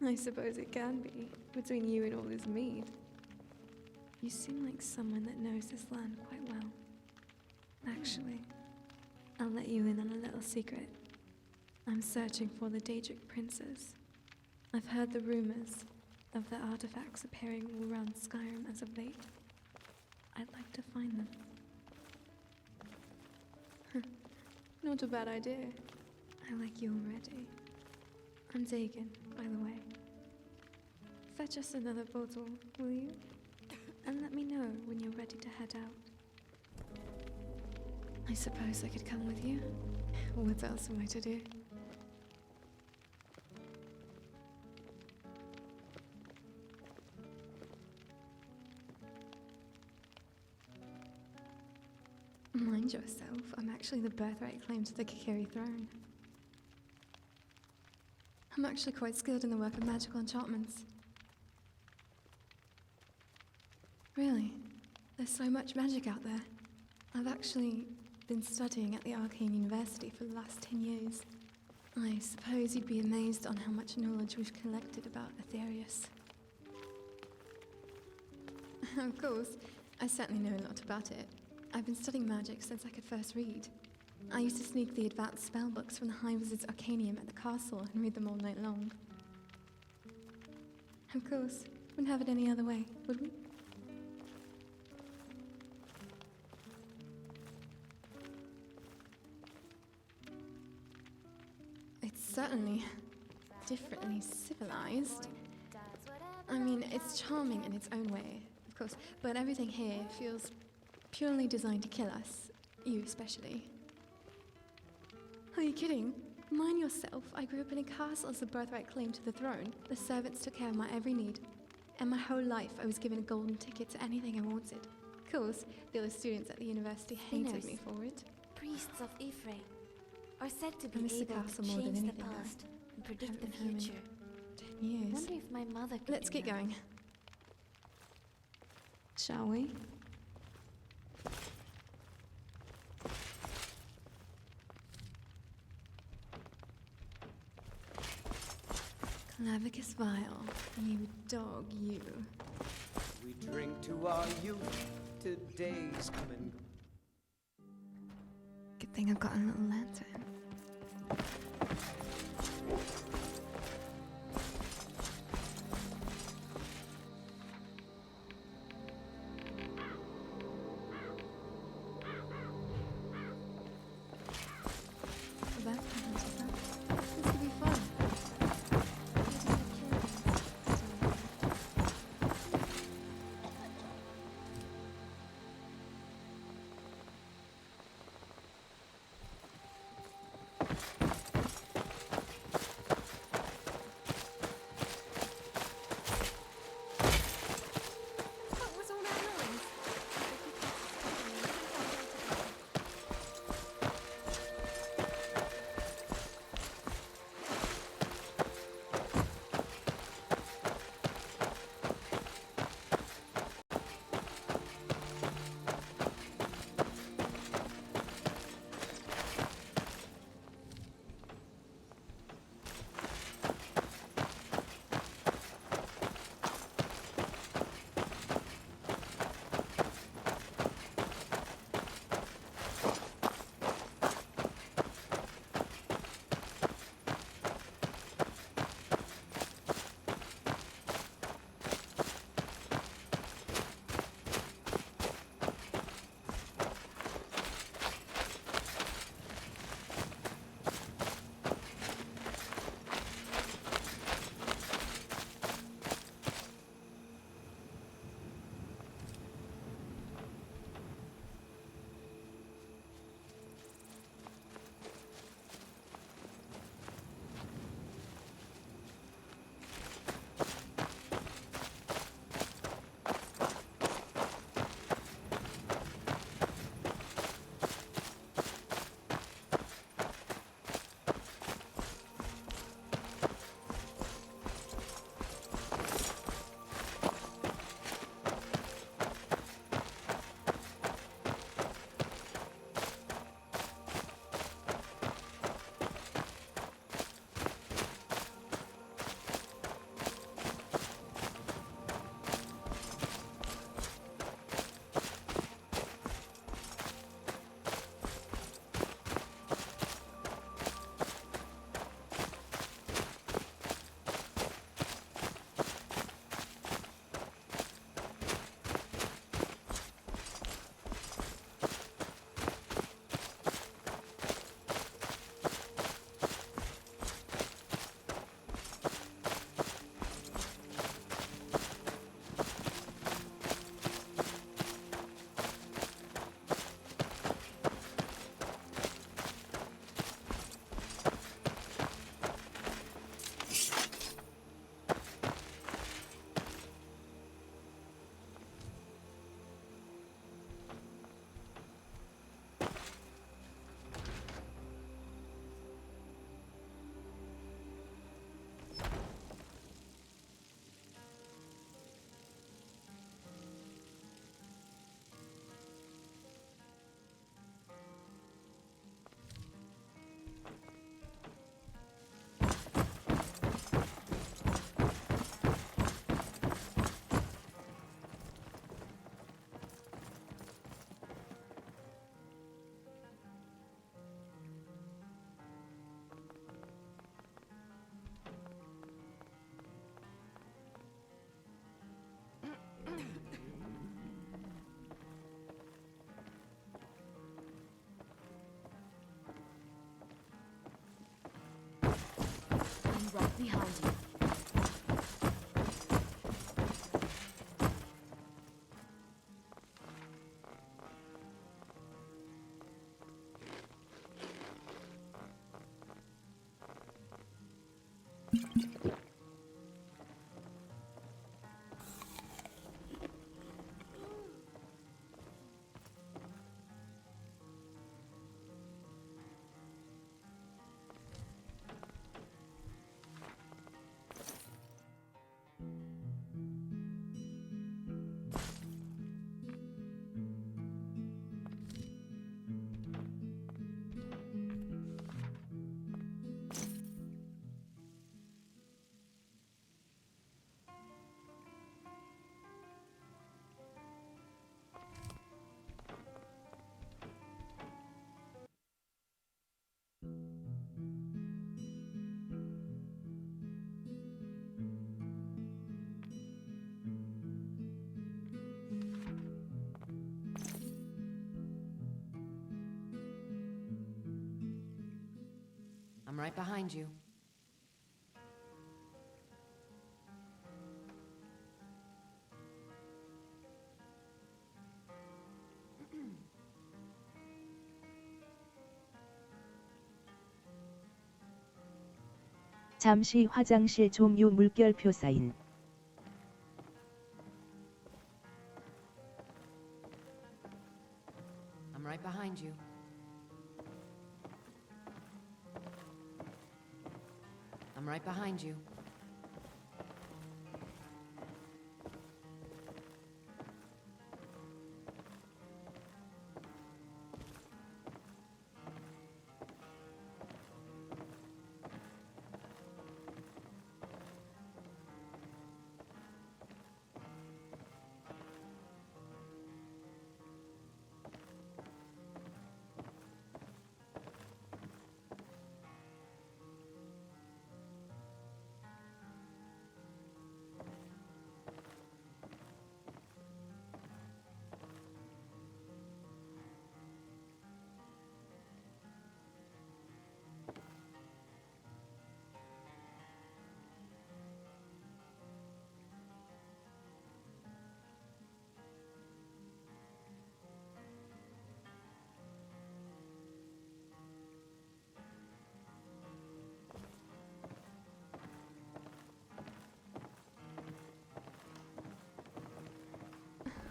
I suppose it can be, between you and all this mead. You seem like someone that knows this land quite well. Actually, I'll let you in on a little secret. I'm searching for the Daedric princes. I've heard the rumors. of the artifacts appearing all around Skyrim as of late. I'd like to find them. Not a bad idea. I like you already. I'm Dagon, by the way. Fetch us another bottle, will you? And let me know when you're ready to head out. I suppose I could come with you. What else am I to do? Mind yourself, I'm actually the birthright claim to the Kikiri throne. I'm actually quite skilled in the work of magical enchantments. Really, there's so much magic out there. I've actually been studying at the Arcane University for the last 10 years. I suppose you'd be amazed on how much knowledge we've collected about Aetherius. Of course, I certainly know a lot about it. I've been studying magic since I could first read. I used to sneak the advanced spellbooks from the High Wizard's Arcanium at the castle and read them all night long. Of course, wouldn't have it any other way, would we? It's certainly differently civilized. I mean, it's charming in its own way, of course, but everything here feels purely designed to kill us, you especially. Are you kidding? Mind yourself, I grew up in a castle as a birthright claim to the throne. The servants took care of my every need. And my whole life I was given a golden ticket to anything I wanted. Of course, the other students at the university hated me for it. Priests of Ephraim are said to be I miss the able castle to more than change the anything, past and I predict haven't the been home in future. 10 years. Wonder if my mother could Let's do get that. going. Shall we? Clavicus Vile, you dog, you. We drink to our youth, to days come and go. Good thing I've got a little lantern. This could be fun. Behind you. I'm right behind you. 잠시 화장실 종유 물결표 사인. I'm right behind you. I'm right behind you.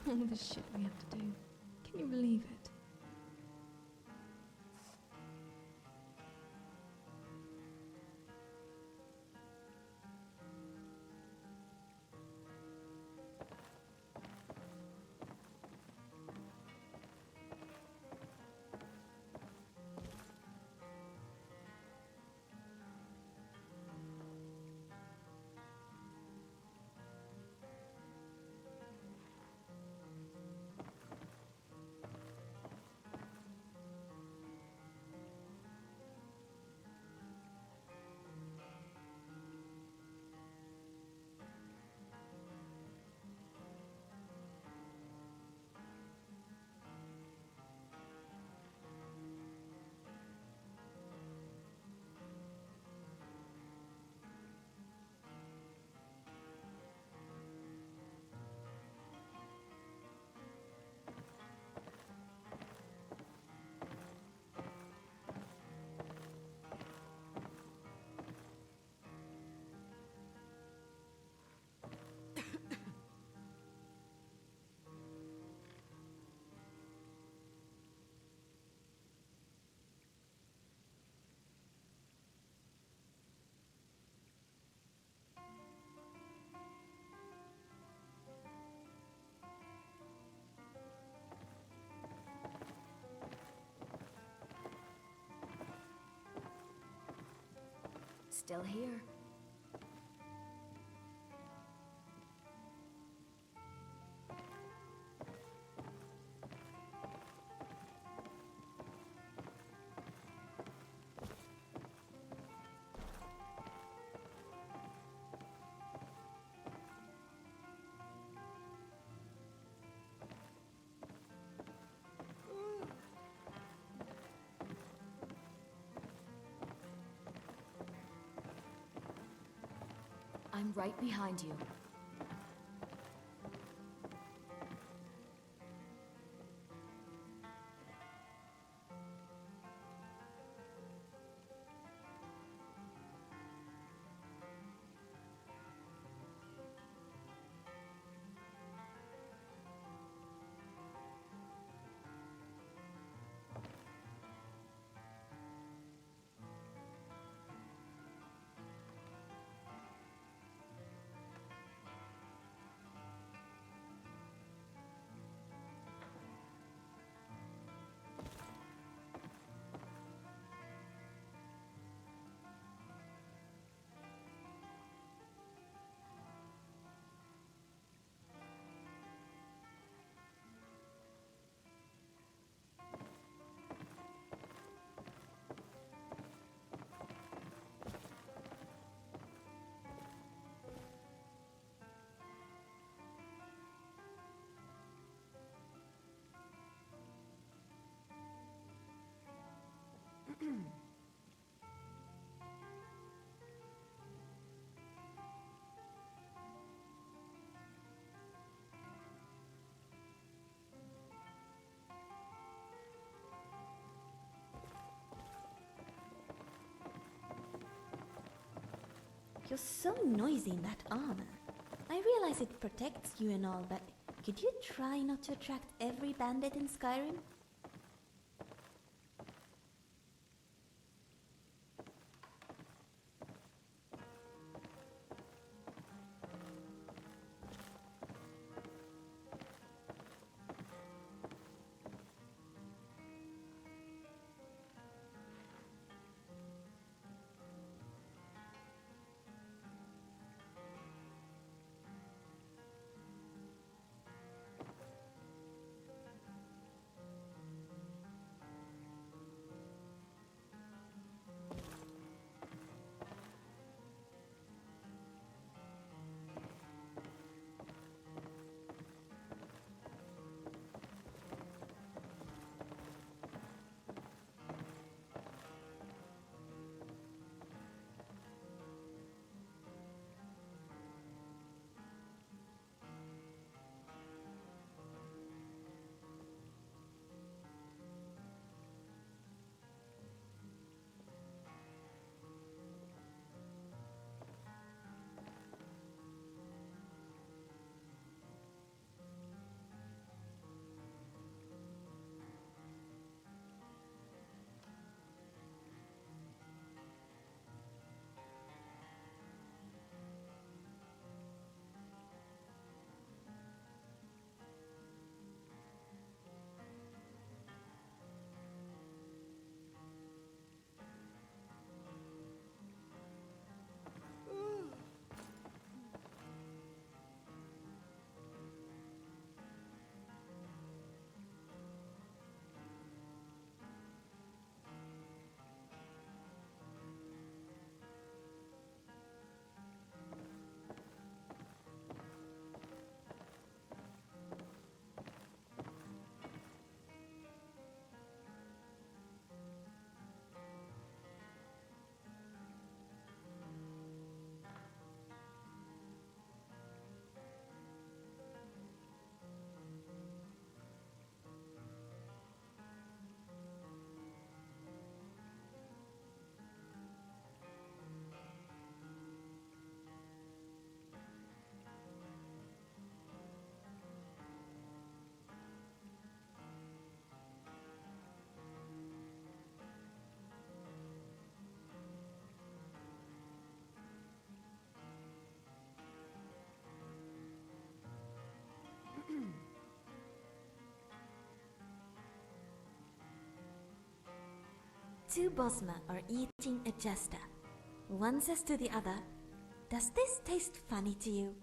All the shit we have to do. Can you believe it? Still here. I'm right behind you. You're so noisy in that armor. I realize it protects you and all, but could you try not to attract every bandit in Skyrim? Two Bosma are eating a jester. One says to the other, "Does this taste funny to you?"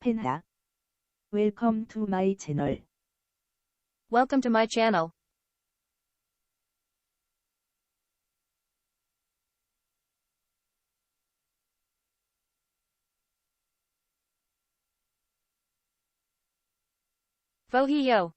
펜하. Welcome to my channel. Welcome to my channel. Fohiyo.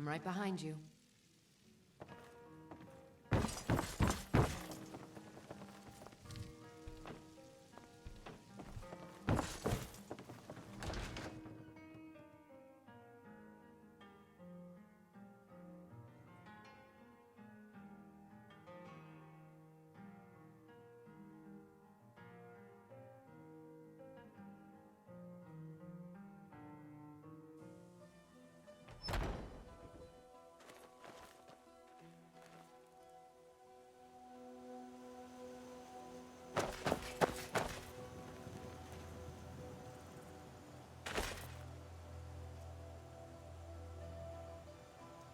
I'm right behind you.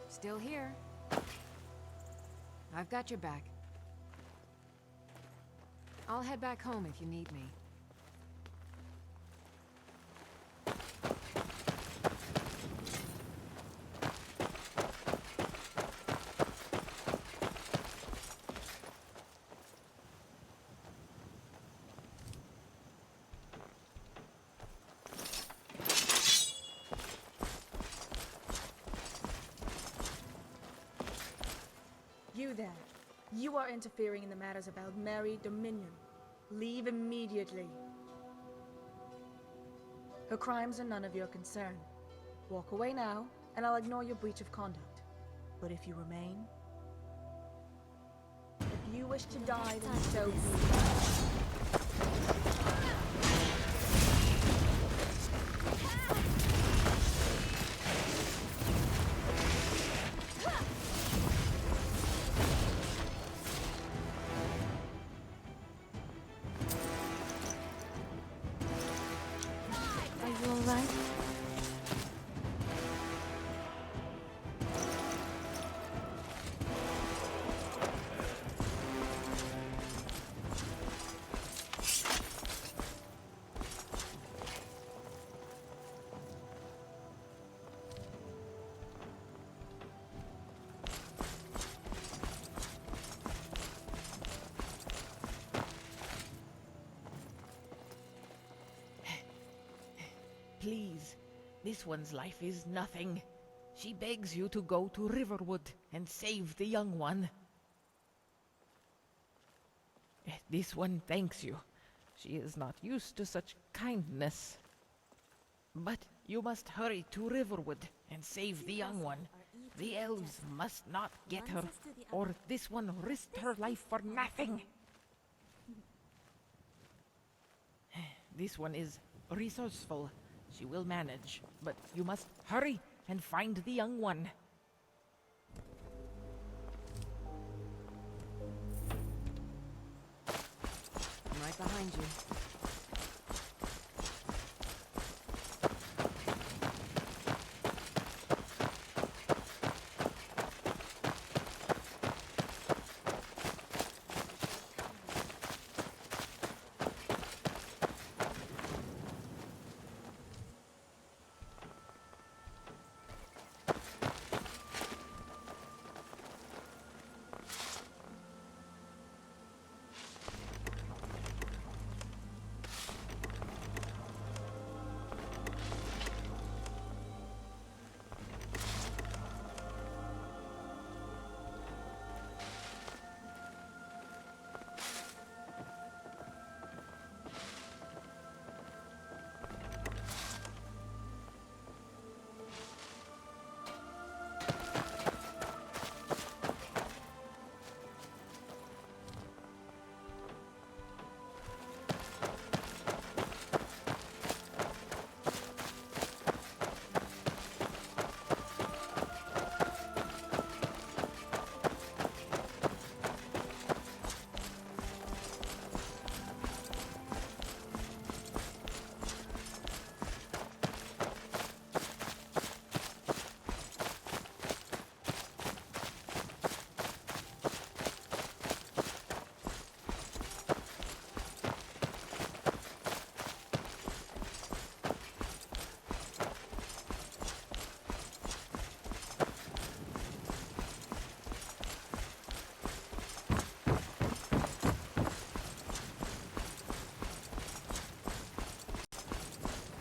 Still here. I've got your back. I'll head back home if you need me. You there. You are interfering in the matters of Mary Dominion. Leave immediately. Her crimes are none of your concern. Walk away now, and I'll ignore your breach of conduct. But if you remain... If you wish to die, then so be it. Please, this one's life is nothing. She begs you to go to Riverwood and save the young one. This one thanks you. She is not used to such kindness. But you must hurry to Riverwood and save the young one. The elves must not get her, or this one risked her life for nothing. This one is resourceful. She will manage, but you must hurry and find the young one. I'm right behind you.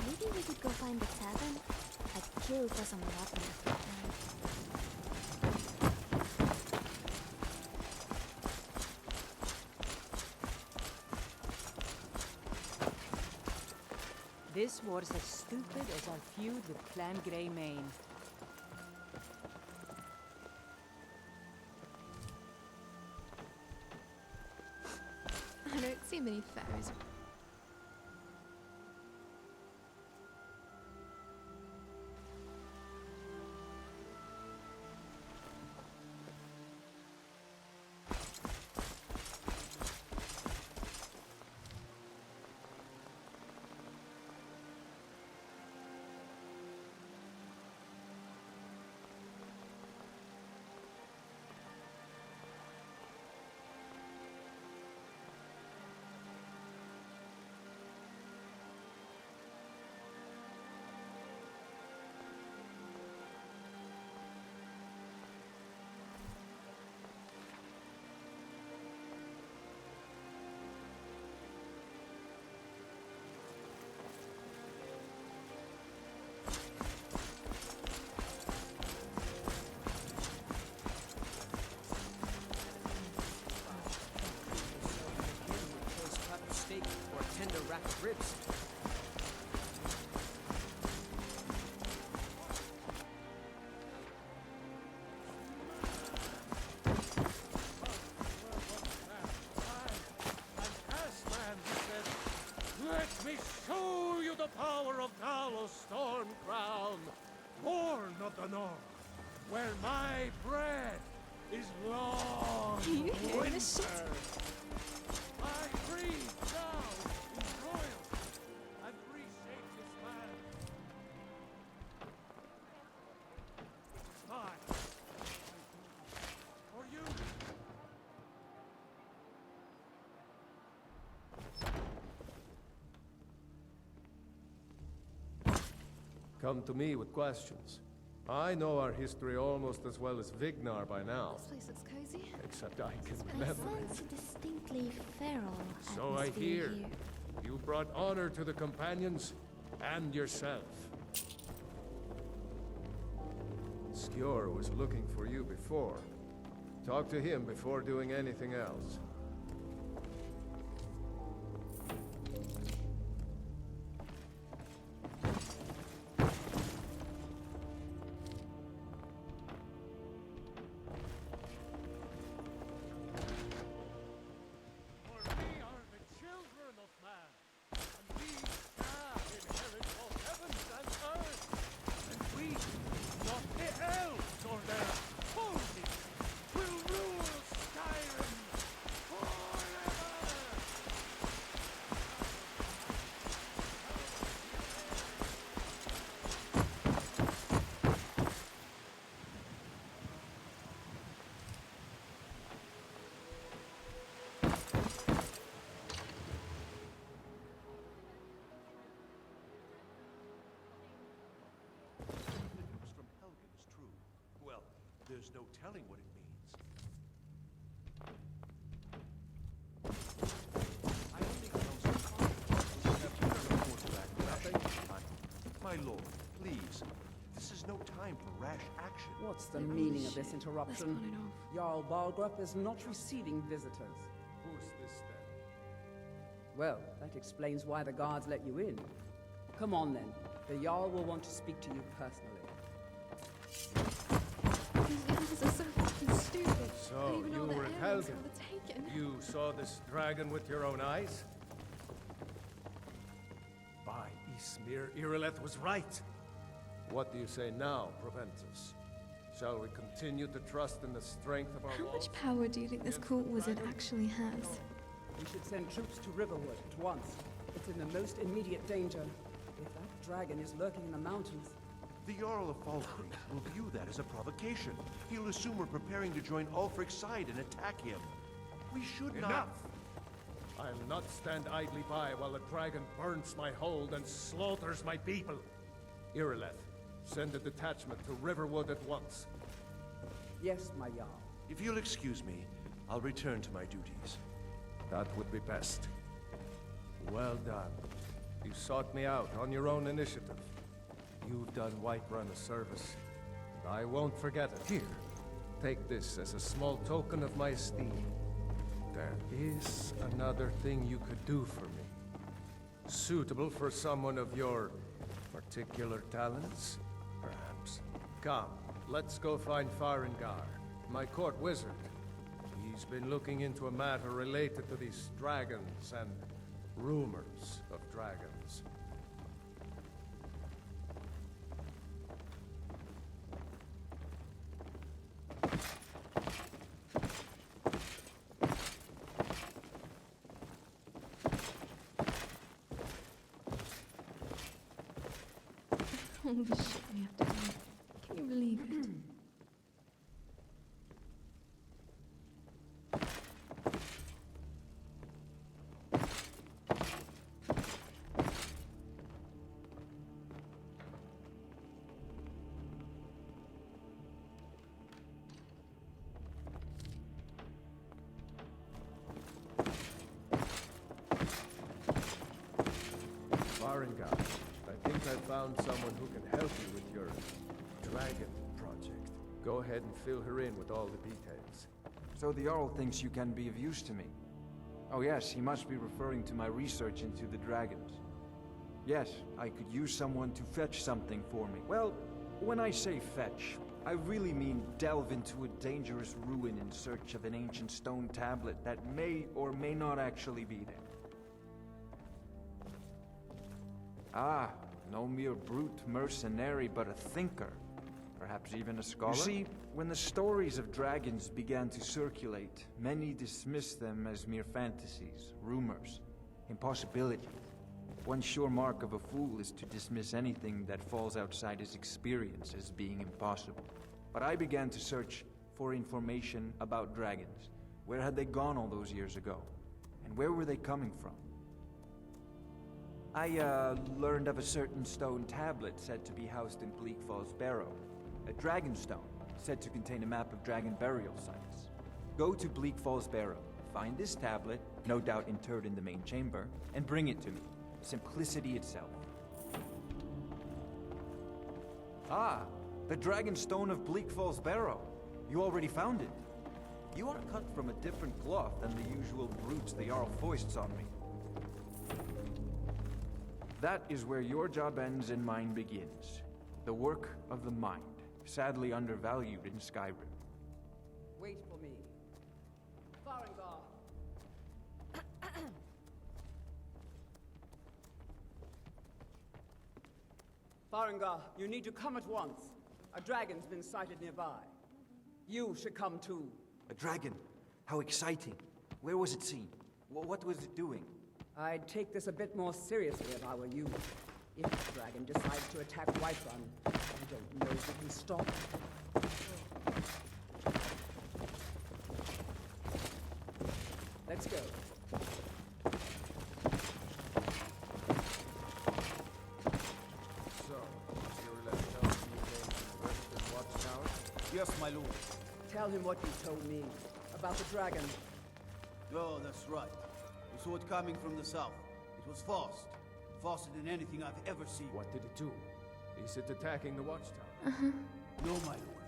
Maybe we could go find the tavern? I'd kill for some water. This war's as stupid as our feud with Clan Greymane. I don't see many pharaohs. Steak or tender rack of ribs. Let me show you the power of Talos Storm Crown, born of the north, where my bread is long You hear winter. this shit? I breathe now in royalty and reshape this land. It's mine. For you. Come to me with questions. I know our history almost as well as Vignar by now. This place looks cozy. Except I can I remember sense a distinctly feral So I atmosphere hear. here. You brought honor to the companions and yourself. Skjor was looking for you before. Talk to him before doing anything else. There's no telling what it means. I only come so far. My lord, please. This is no time for rash action. What's the meaning of this interruption? Jarl Balgrup is not receiving visitors. Who's this then? Well, that explains why the guards let you in. Come on then. The Jarl will want to speak to you personally. These animals are so fucking stupid. So, I don't even know you the were at areas Helgen. for the taken. You saw this dragon with your own eyes? By Ysmir, Irileth was right. What do you say now, Proventus? Shall we continue to trust in the strength of our How walls? much power do you think this court wizard actually has? We should send troops to Riverwood at once. It's in the most immediate danger. If that dragon is lurking in the mountains... The Jarl of Falkreath will view that as a provocation. He'll assume we're preparing to join Ulfric's side and attack him. We should not... Enough! I'll not stand idly by while the dragon burns my hold and slaughters my people. Irileth, send a detachment to Riverwood at once. Yes, my Jarl. If you'll excuse me, I'll return to my duties. That would be best. Well done. You sought me out on your own initiative. You've done Whiterun a service, and I won't forget it. Here, take this as a small token of my esteem. There is another thing you could do for me. Suitable for someone of your particular talents, perhaps. Come, let's go find Farengar, my court wizard. He's been looking into a matter related to these dragons and rumors of dragons. All the shit we have to do. Can you believe it? Farengar, I think I found someone who can help you with your dragon project. Go ahead and fill her in with all the details. So the Jarl thinks you can be of use to me. Oh yes, he must be referring to my research into the dragons. Yes, I could use someone to fetch something for me. Well, when I say fetch, I really mean delve into a dangerous ruin in search of an ancient stone tablet that may or may not actually be there. Ah, no mere brute mercenary, but a thinker. Perhaps even a scholar? You see, when the stories of dragons began to circulate, many dismissed them as mere fantasies, rumors, impossibilities. One sure mark of a fool is to dismiss anything that falls outside his experience as being impossible. But I began to search for information about dragons. Where had they gone all those years ago? And where were they coming from? I learned of a certain stone tablet said to be housed in Bleak Falls Barrow. A dragon stone, said to contain a map of dragon burial sites. Go to Bleak Falls Barrow, find this tablet, no doubt interred in the main chamber, and bring it to me. Simplicity itself. Ah, the dragon stone of Bleak Falls Barrow. You already found it. You are cut from a different cloth than the usual brutes the Jarl foists on me. That is where your job ends and mine begins. The work of the mind, sadly undervalued in Skyrim. Wait for me. Farengar! Farengar, you need to come at once. A dragon's been sighted nearby. You should come too. A dragon? How exciting. Where was it seen? What was it doing? I'd take this a bit more seriously if I were you. If the dragon decides to attack Whiterun, I don't know if we can stop it. Let's go. So, you're let know you came to the Western Watchtower? Yes, my lord. Tell him what you told me about the dragon. Oh, that's right. We saw it coming from the south. It was fast. Faster than anything I've ever seen. What did it do? Is it attacking the Watchtower? No, my lord.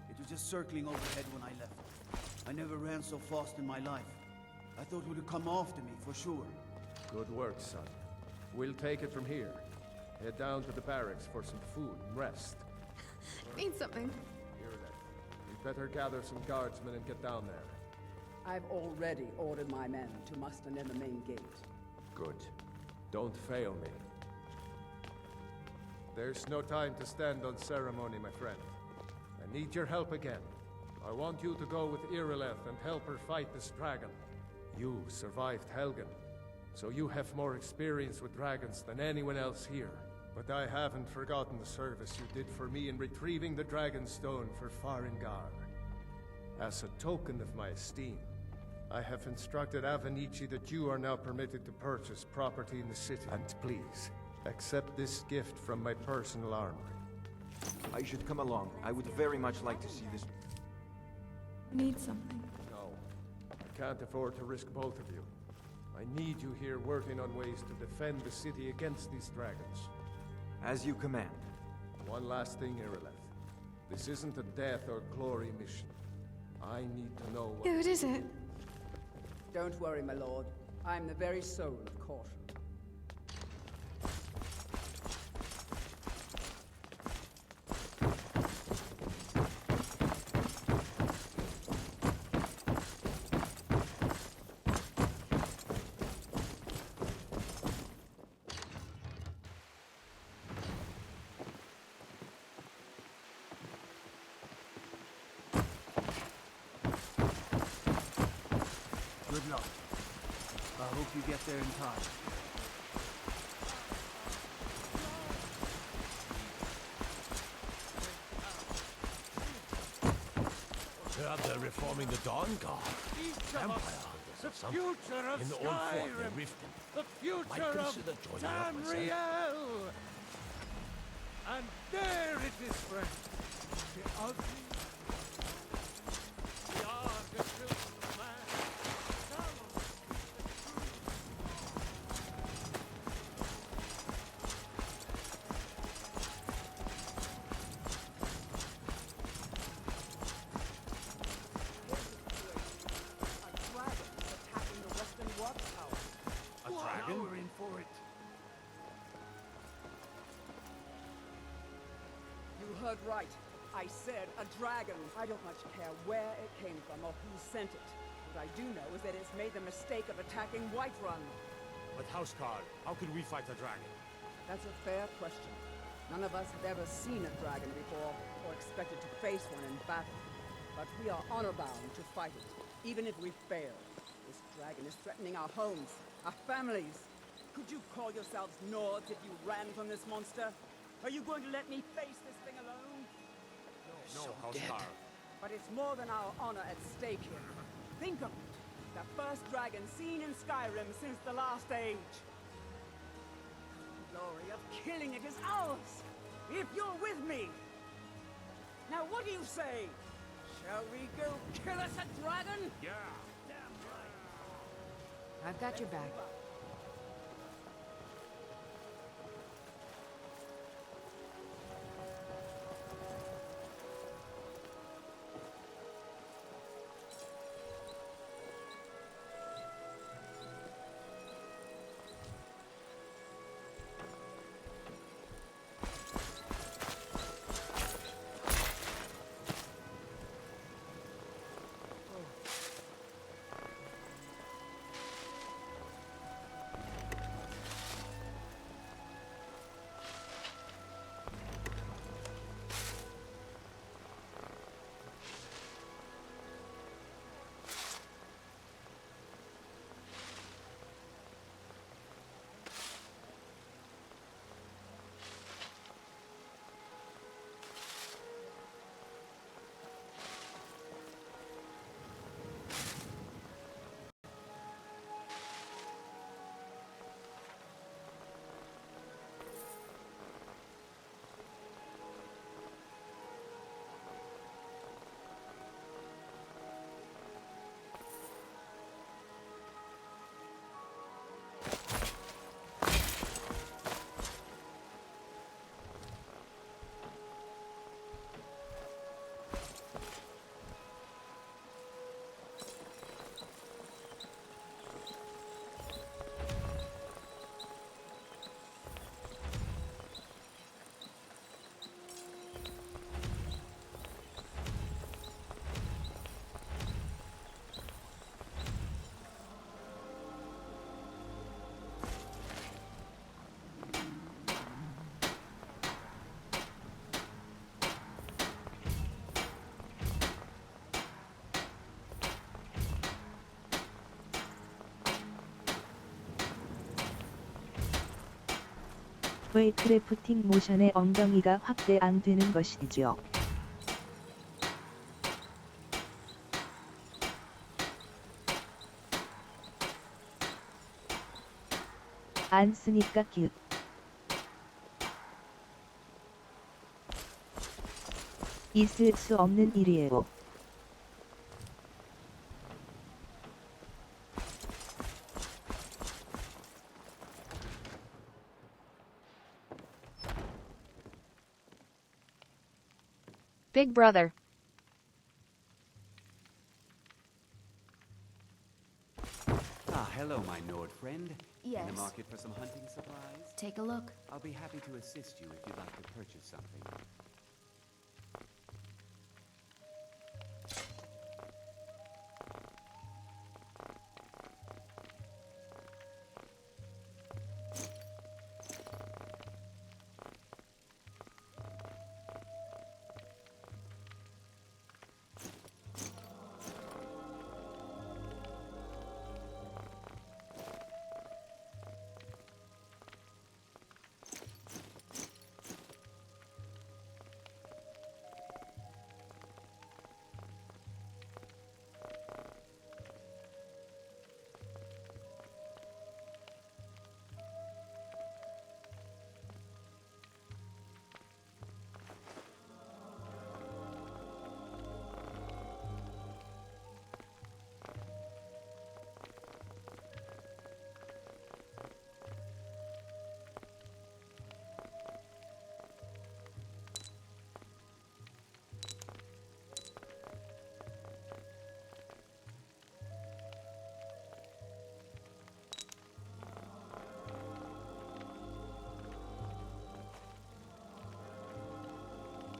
It was just circling overhead when I left. I never ran so fast in my life. I thought it would come after me, for sure. Good work, son. We'll take it from here. Head down to the barracks for some food and rest. Need something. You'd better gather some guardsmen and get down there. I've already ordered my men to muster near the main gate. Good. Don't fail me. There's no time to stand on ceremony, my friend. I need your help again. I want you to go with Irileth and help her fight this dragon. You survived Helgen, so you have more experience with dragons than anyone else here. But I haven't forgotten the service you did for me in retrieving the Dragon Stone for Farengar. As a token of my esteem, I have instructed Avenici that you are now permitted to purchase property in the city. And please, accept this gift from my personal armory. I should come along. I would very much like to see this. Need something. No, I can't afford to risk both of you. I need you here working on ways to defend the city against these dragons. As you command. One last thing, Irileth. This isn't a death or glory mission. I need to know what... What is it? Don't worry, my lord. I'm the very soul of caution. Good luck. I hope you get there in time. They're reforming the Dawn Guard. Empire holders The or something. future of In the old fort near Skyrim. Riften. The future Might of consider joining up myself. Tamriel! And there it is, friend. The ugly. We are the children of man. Now, A dragon is attacking the western watchtower. A dragon? Now we're in for it. you heard right. I said a dragon. I don't much care where it came from or who sent it. What I do know is that it's made the mistake of attacking Whiterun. But Houseguard, how could we fight a dragon? That's a fair question. None of us have ever seen a dragon before, or expected to face one in battle. But we are honor-bound to fight it, even if we fail. This dragon is threatening our homes, our families. Could you call yourselves Nords if you ran from this monster? Are you going to let me face this thing alone? No, Houseguard. But it's more than our honor at stake here. Think of it. The first dragon seen in Skyrim since the last age. The glory of killing it is ours, if you're with me. Now what do you say? Shall we go kill us a dragon? Yeah. I've got your back. 의 크래프팅 모션의 엉덩이가 확대앙되는 것이죠. 안 쓰니까 기웃. 있을 수 없는 일이에요. Big brother. Ah, hello, my Nord friend. Yes. In the market for some hunting supplies? Take a look. I'll be happy to assist you if you'd like to purchase something.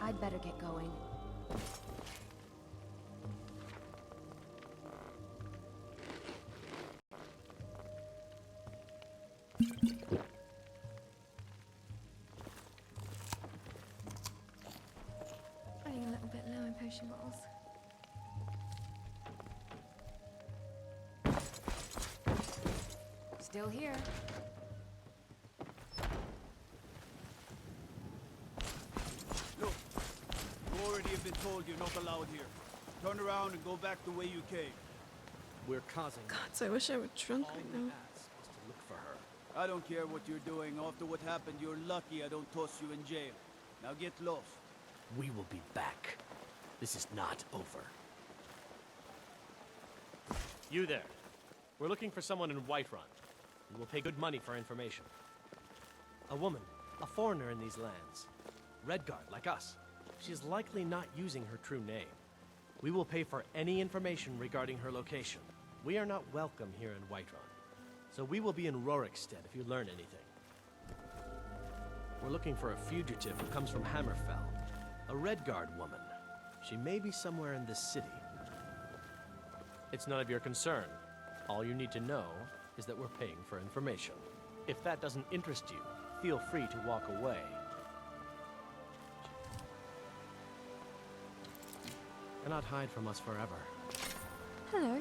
I'd better get going. Running a little bit low in potion bottles. Still here. Look, you already have been told you're not allowed here. Turn around and go back the way you came. We're causing God, I wish I were drunk right now. to look for her. I don't care what you're doing. After what happened, you're lucky I don't toss you in jail. Now get lost. We will be back. This is not over. You there. We're looking for someone in Whiterun. We will pay good money for information. A woman, a foreigner in these lands. Redguard, like us. She is likely not using her true name. We will pay for any information regarding her location. We are not welcome here in Whiterun. So we will be in Rorikstead if you learn anything. We're looking for a fugitive who comes from Hammerfell. A Redguard woman. She may be somewhere in this city. It's none of your concern. All you need to know is that we're paying for information. If that doesn't interest you, feel free to walk away. Cannot hide from us forever. Hello.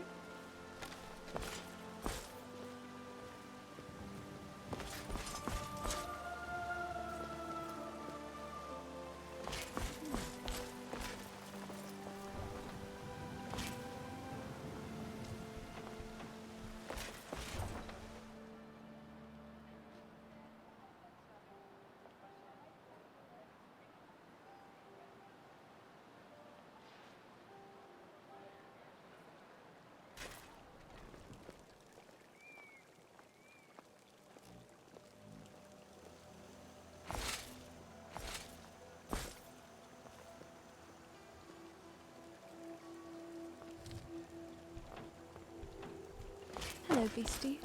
Hello, beastie.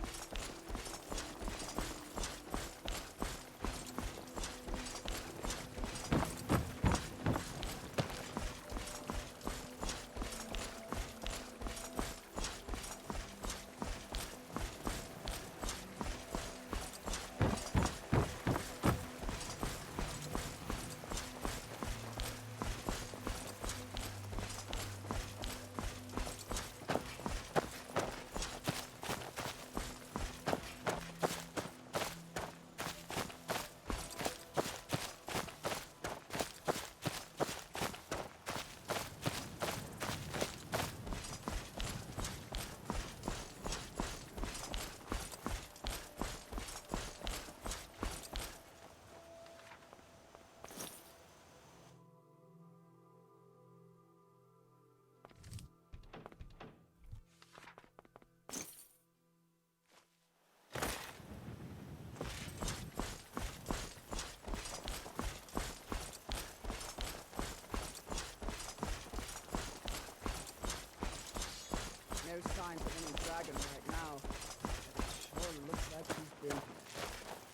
No signs of any dragon right now. It sure looks like he's been.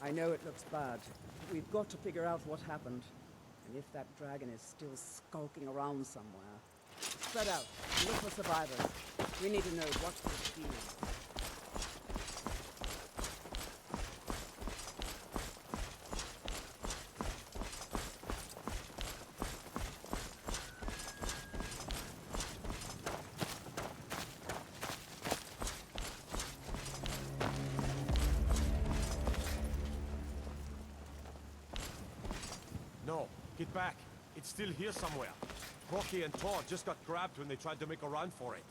I know it looks bad. We've got to figure out what happened. And if that dragon is still skulking around somewhere. Spread out. Look for survivors. We need to know what we're doing. No, get back. It's still here somewhere. Rocky and Todd just got grabbed when they tried to make a run for it.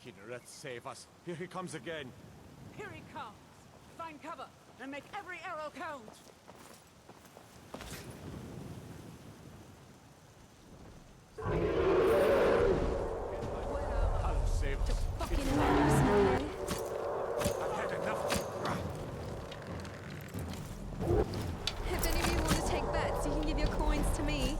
Kinneret, save us. Here he comes again. Here he comes. Find cover and make every arrow count. Hello, save us. Fucking embarrassing. I've had enough. If any of you want to take bets, you can give your coins to me.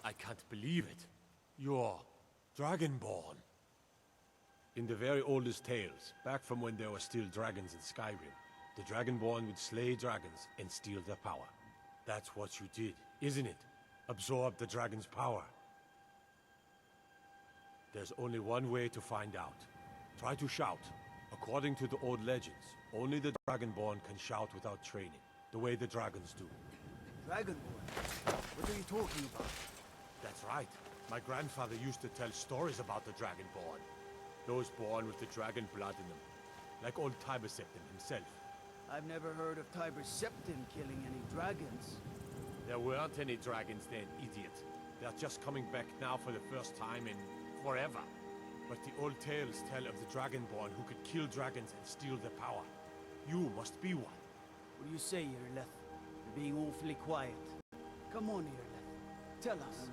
I can't believe it. You're Dragonborn. In the very oldest tales, back from when there were still dragons in Skyrim, the Dragonborn would slay dragons and steal their power. That's what you did, isn't it? Absorb the dragon's power. There's only one way to find out. Try to shout. According to the old legends, only the Dragonborn can shout without training, the way the dragons do. Dragonborn? What are you talking about? That's right. My grandfather used to tell stories about the Dragonborn. Those born with the dragon blood in them. Like old Tiber Septim himself. I've never heard of Tiber Septim killing any dragons. There weren't any dragons then, idiot. They're just coming back now for the first time in forever. But the old tales tell of the Dragonborn who could kill dragons and steal their power. You must be one. What do you say, Irleth? You're being awfully quiet. Come on, Irleth. Tell us.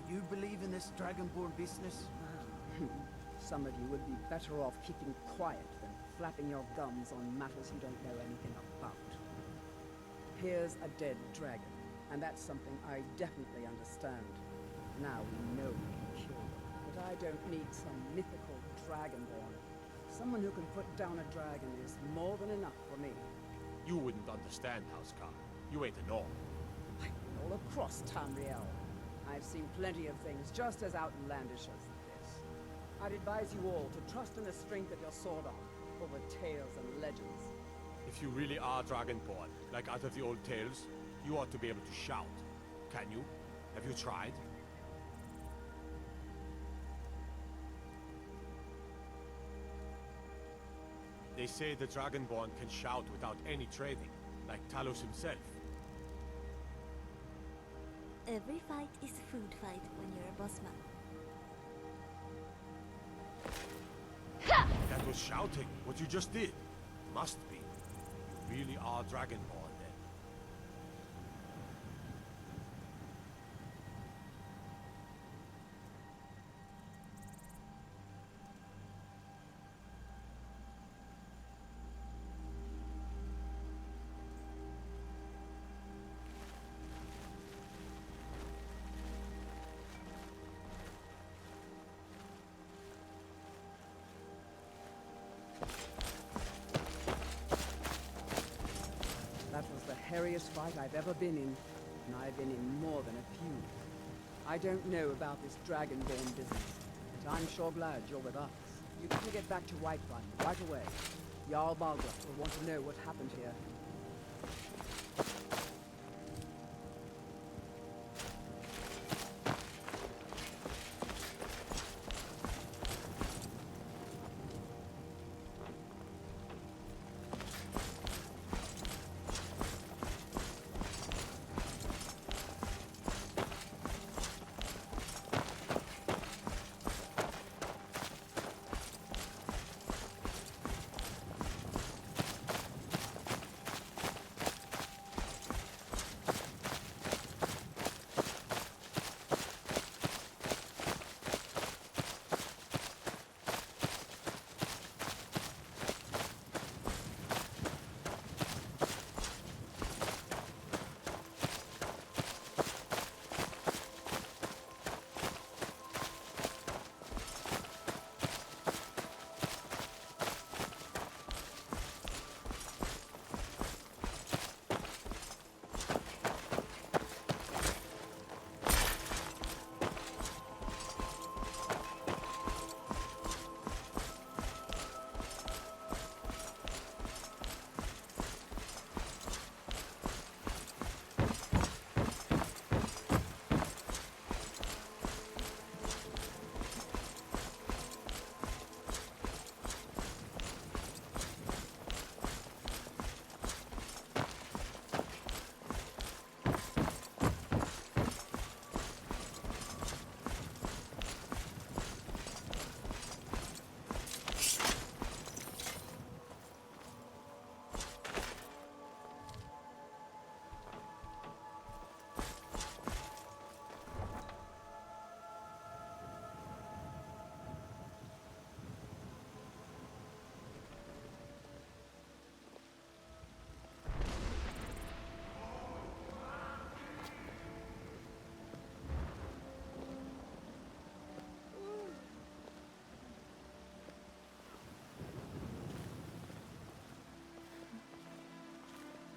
Do you believe in this Dragonborn business? Some of you would be better off keeping quiet than flapping your gums on matters you don't know anything about. Here's a dead dragon, and that's something I definitely understand. Now we know we can kill them, but I don't need some mythical Dragonborn. Someone who can put down a dragon is more than enough for me. You wouldn't understand, Housecar. You ain't a norm. I've been all across Tamriel. I've seen plenty of things just as outlandish as this. I'd advise you all to trust in the strength of your sword arm over tales and legends. If you really are Dragonborn, like out of the old tales, you ought to be able to shout. Can you? Have you tried? They say the Dragonborn can shout without any training, like Talos himself. Every fight is a food fight when you're a bossman. That was shouting, what you just did. Must be. You really are Dragonborn then. That was the hairiest fight I've ever been in, and I've been in more than a few. I don't know about this Dragonborn business, but I'm sure glad you're with us. You can get back to Whiterun right away. Jarl Balgruuf will want to know what happened here.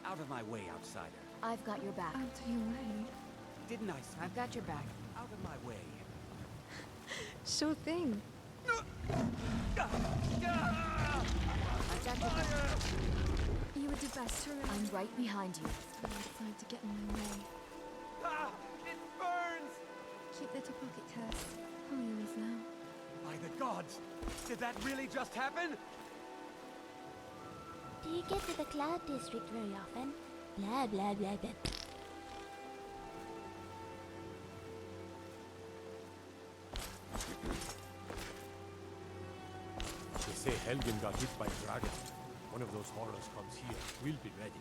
Out of my way, outsider. I've got your back. Out of your way. Didn't I say? I've got your back. Out of my way. Sure thing. I've got your back. You would do best to remember. I'm right behind you. Decide to get in my way. Ah! It burns! Cute little pocket curse. All yours now. By the gods! Did that really just happen? Do you get to the Cloud District very often? Blah blah blah blah. They say Helgen got hit by a dragon. One of those horrors comes here. We'll be ready.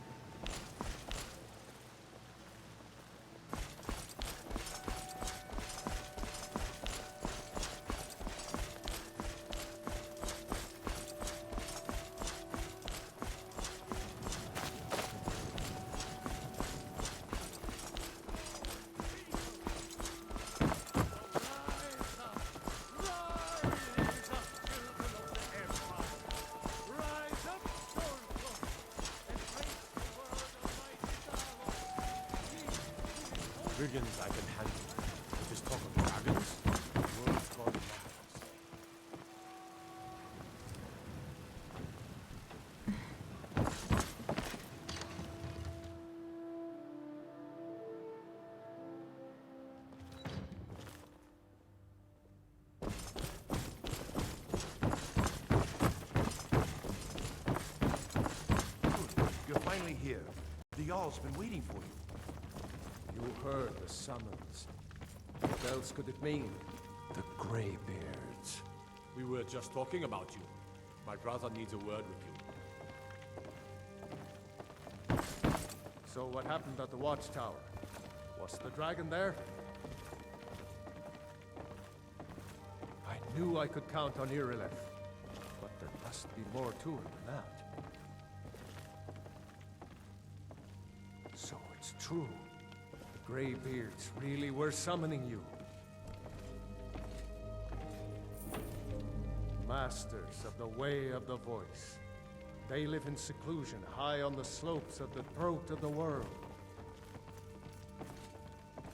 Brigands I can handle. But this talk of dragons, the world's gone mad. You're finally here. The Jarl's been waiting for you. You heard the summons. What else could it mean? The Greybeards. We were just talking about you. My brother needs a word with you. So what happened at the watchtower? Was the dragon there? I knew I could count on Irileth, but there must be more to it than that. So it's true. Greybeards really were summoning you. Masters of the Way of the Voice. They live in seclusion high on the slopes of the throat of the world.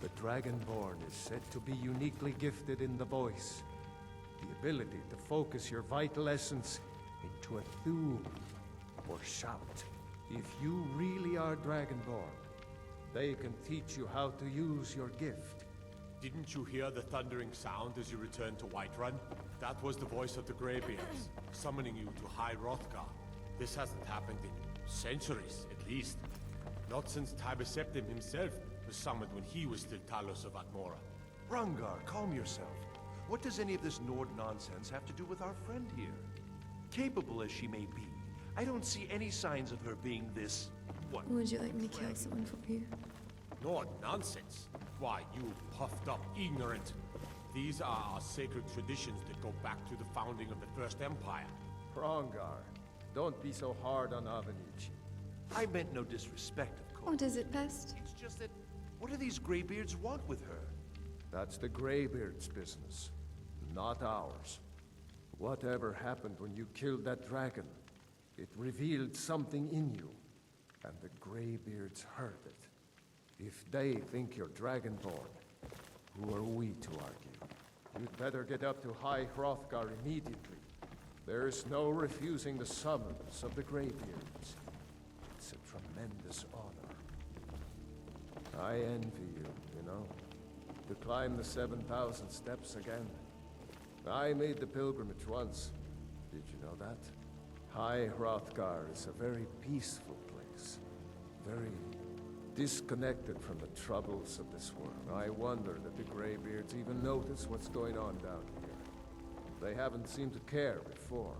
The Dragonborn is said to be uniquely gifted in the voice. The ability to focus your vital essence into a thum or shout. If you really are Dragonborn, they can teach you how to use your gift. Didn't you hear the thundering sound as you returned to Whiterun? That was the voice of the Greybeards, summoning you to High Hrothgar. This hasn't happened in centuries, at least. Not since Tiber Septim himself was summoned when he was still Talos of Atmora. Rangar, calm yourself. What does any of this Nord nonsense have to do with our friend here? Capable as she may be, I don't see any signs of her being this... what? Would you like me to kill someone for you? Nord nonsense? Why, you puffed up ignorant. These are our sacred traditions that go back to the founding of the First Empire. Hrongar, don't be so hard on Avenici. I meant no disrespect, of course. What is it, Pest? It's just that... what do these Greybeards want with her? That's the Greybeards' business, not ours. Whatever happened when you killed that dragon, it revealed something in you, and the Greybeards heard it. If they think you're Dragonborn, who are we to argue? You'd better get up to High Hrothgar immediately. There's no refusing the summons of the Greybeards. It's a tremendous honor. I envy you, you know. To climb the 7,000 steps again. I made the pilgrimage once. Did you know that? High Hrothgar is a very peaceful place. Very disconnected from the troubles of this world. I wonder that the Greybeards even notice what's going on down here. They haven't seemed to care before.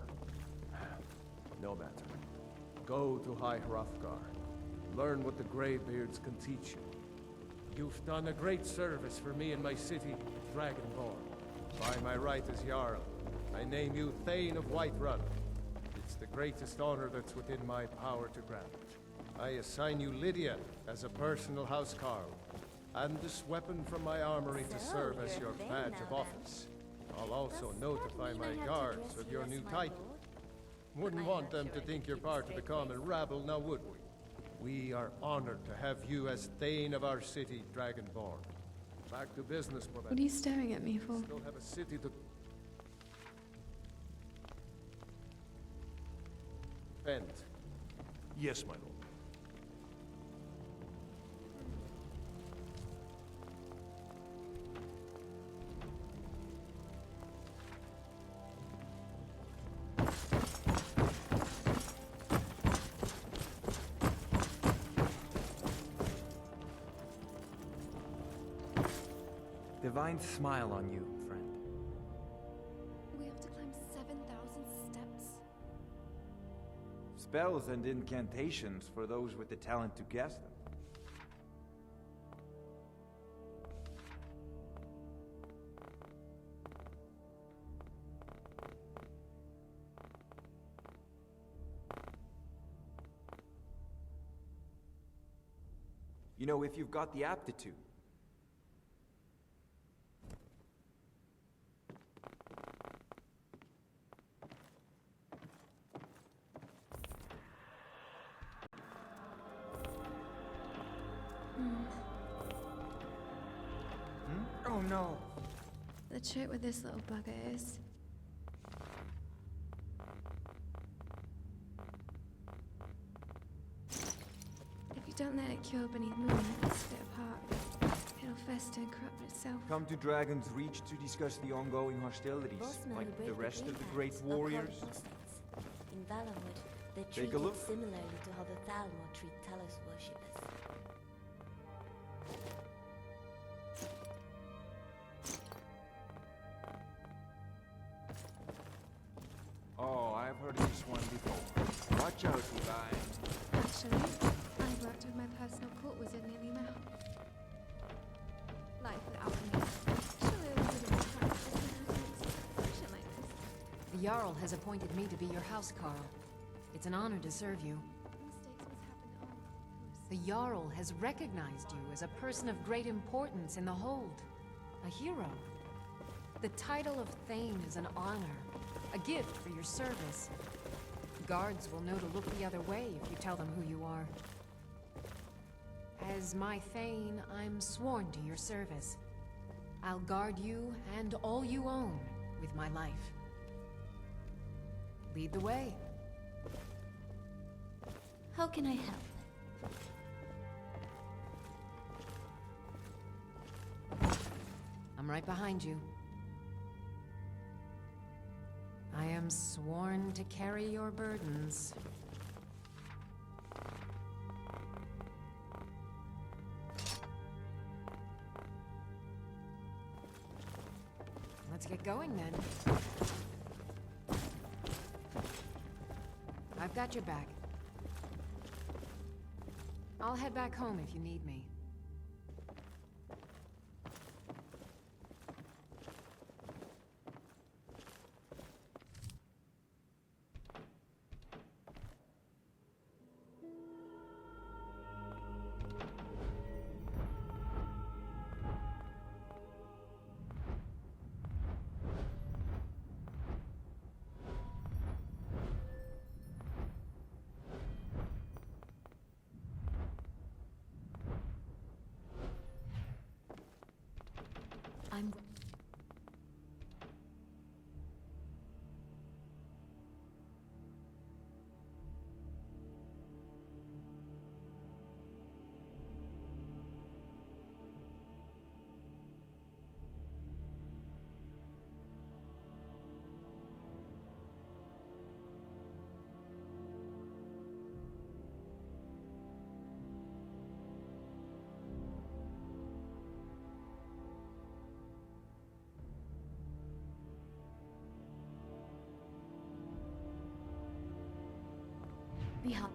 No matter. Go to High Hrothgar. Learn what the Greybeards can teach you. You've done a great service for me and my city, Dragonborn. By my right as Jarl, I name you Thane of Whiterun. It's the greatest honor that's within my power to grant. I assign you Lydia as a personal housecarl, and this weapon from my armory to serve as your badge of office. I'll also notify my guards of your new title. Wouldn't want them to think you're part of the common rabble, now would we? We are honored to have you as Thane of our city, Dragonborn. Back to business, brother. What are you staring at me for? Still have a city to defend. Yes, my lord. Divine smile on you, friend. We have to climb 7,000 steps? Spells and incantations for those with the talent to cast them. You know, if you've got the aptitude. Oh no! The trick with this little bugger is... if you don't let it cure beneath moon and split apart, it'll fester and corrupt itself. Come to Dragon's Reach to discuss the ongoing hostilities, like the rest of the great warriors. In Valorwood, they're Take a treated look. similarly to how the Thalmor treat Talos worshippers. Oh, I've heard of this one before. Watch out, you guys. Actually, I worked with my personal court wizard nearly now. Like the alchemy. Surely it was a bit of a practice function like this. The Jarl has appointed me to be your housecarl. It's an honor to serve you. The Jarl has recognized you as a person of great importance in the Hold. A hero. The title of Thane is an honor. A gift for your service. Guards will know to look the other way if you tell them who you are. As my Thane, I'm sworn to your service. I'll guard you and all you own with my life. Lead the way. How can I help? I'm right behind you. I am sworn to carry your burdens. Let's get going then. I've got your back. I'll head back home if you need me. I'm... Behind.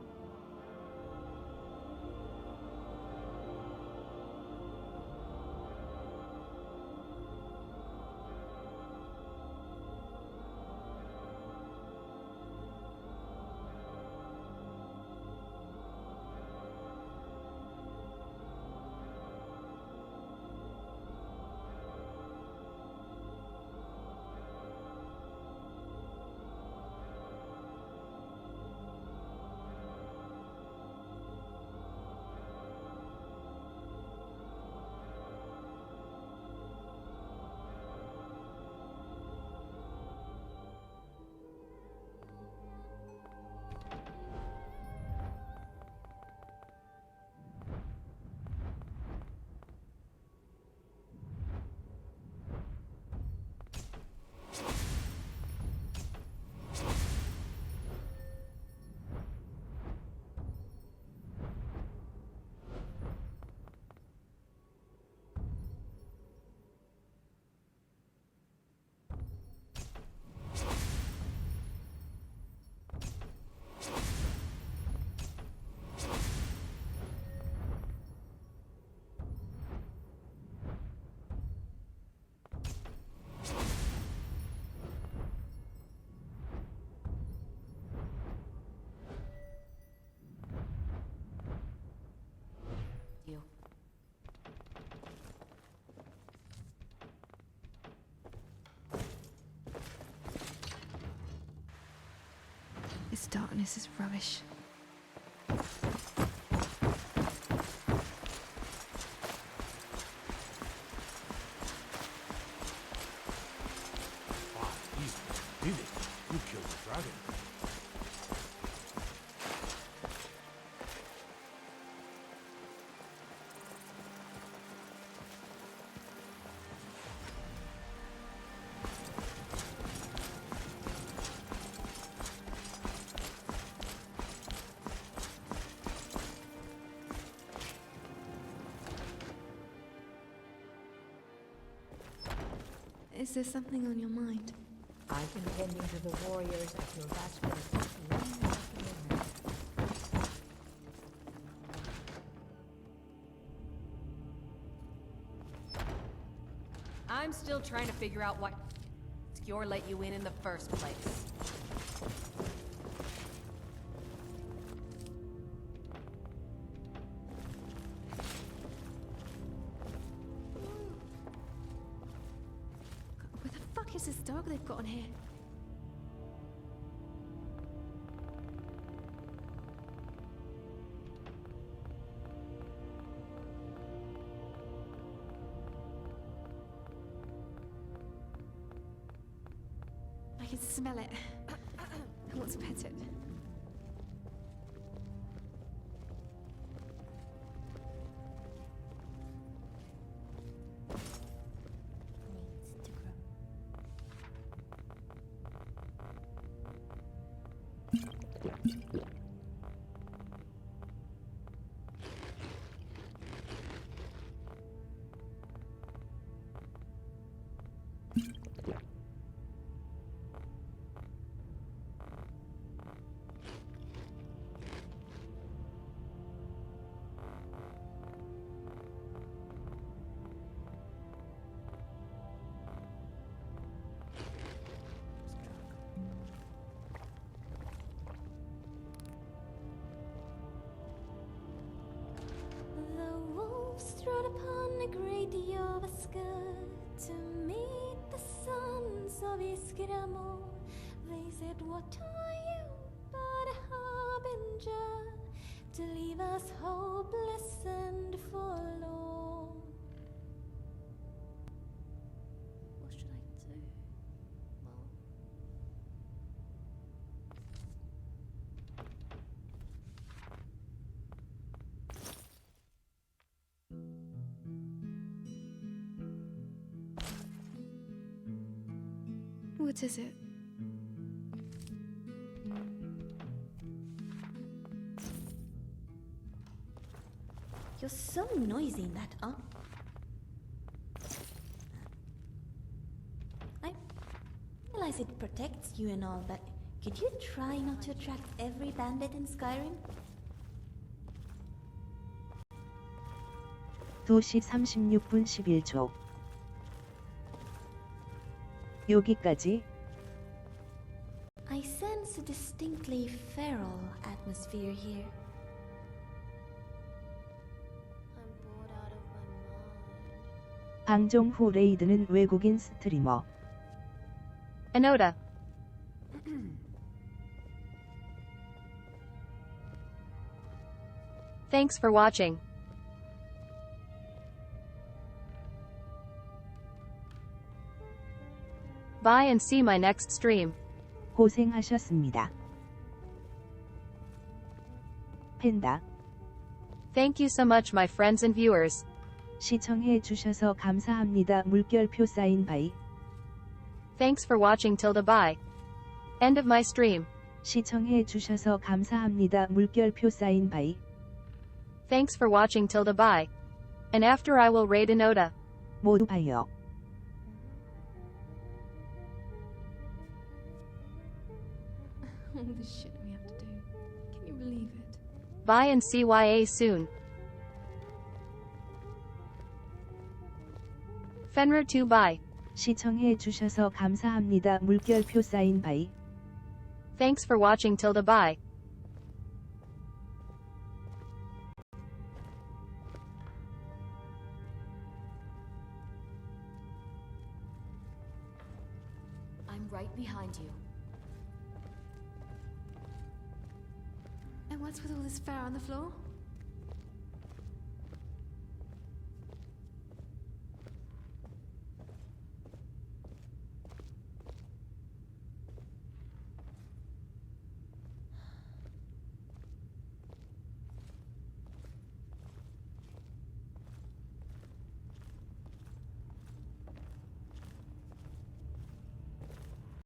darkness is rubbish. Wow, easy. Did it? You killed the dragon. Is there something on your mind? I've been tending to the warriors at your basket long after midnight. I'm still trying to figure out why Skjor let you in the first place. Where the fuck is this dog they've got on here? I can smell it. I want to pet it. The wolves strode upon a great Yovaska to meet the sons of Iskramo. They said, "What are you but a harbinger to leave us hopeless and forlorn?" What should I do? Well, What is it? you're so noisy in that arm. I realize it protects you and all, but could you try not to attract every bandit in Skyrim? 2시 36분 11초. 여기까지. I sense a distinctly feral atmosphere here. I'm bored out of my mind. 방종 후 레이드는 외국인 스트리머. Enoda. Thanks for watching. Bye and see my next stream. 고생하셨습니다. 팬다. Thank you so much my friends and viewers. 시청해 주셔서 감사합니다. 물결표 사인 바이. Thanks for watching tilde bye. End of my stream. 시청해 주셔서 감사합니다. 물결표 사인 바이. Thanks for watching tilde bye. And after I will raid Enoda. 모두 봐요. All this shit we have to do. Can you believe it? Bye and CYA soon. Fenrir 2 bye. 시청해 주셔서 감사합니다. 물결표 사인 바이. Thanks for watching tilde bye. I'm right behind you. What's with all this fur on the floor?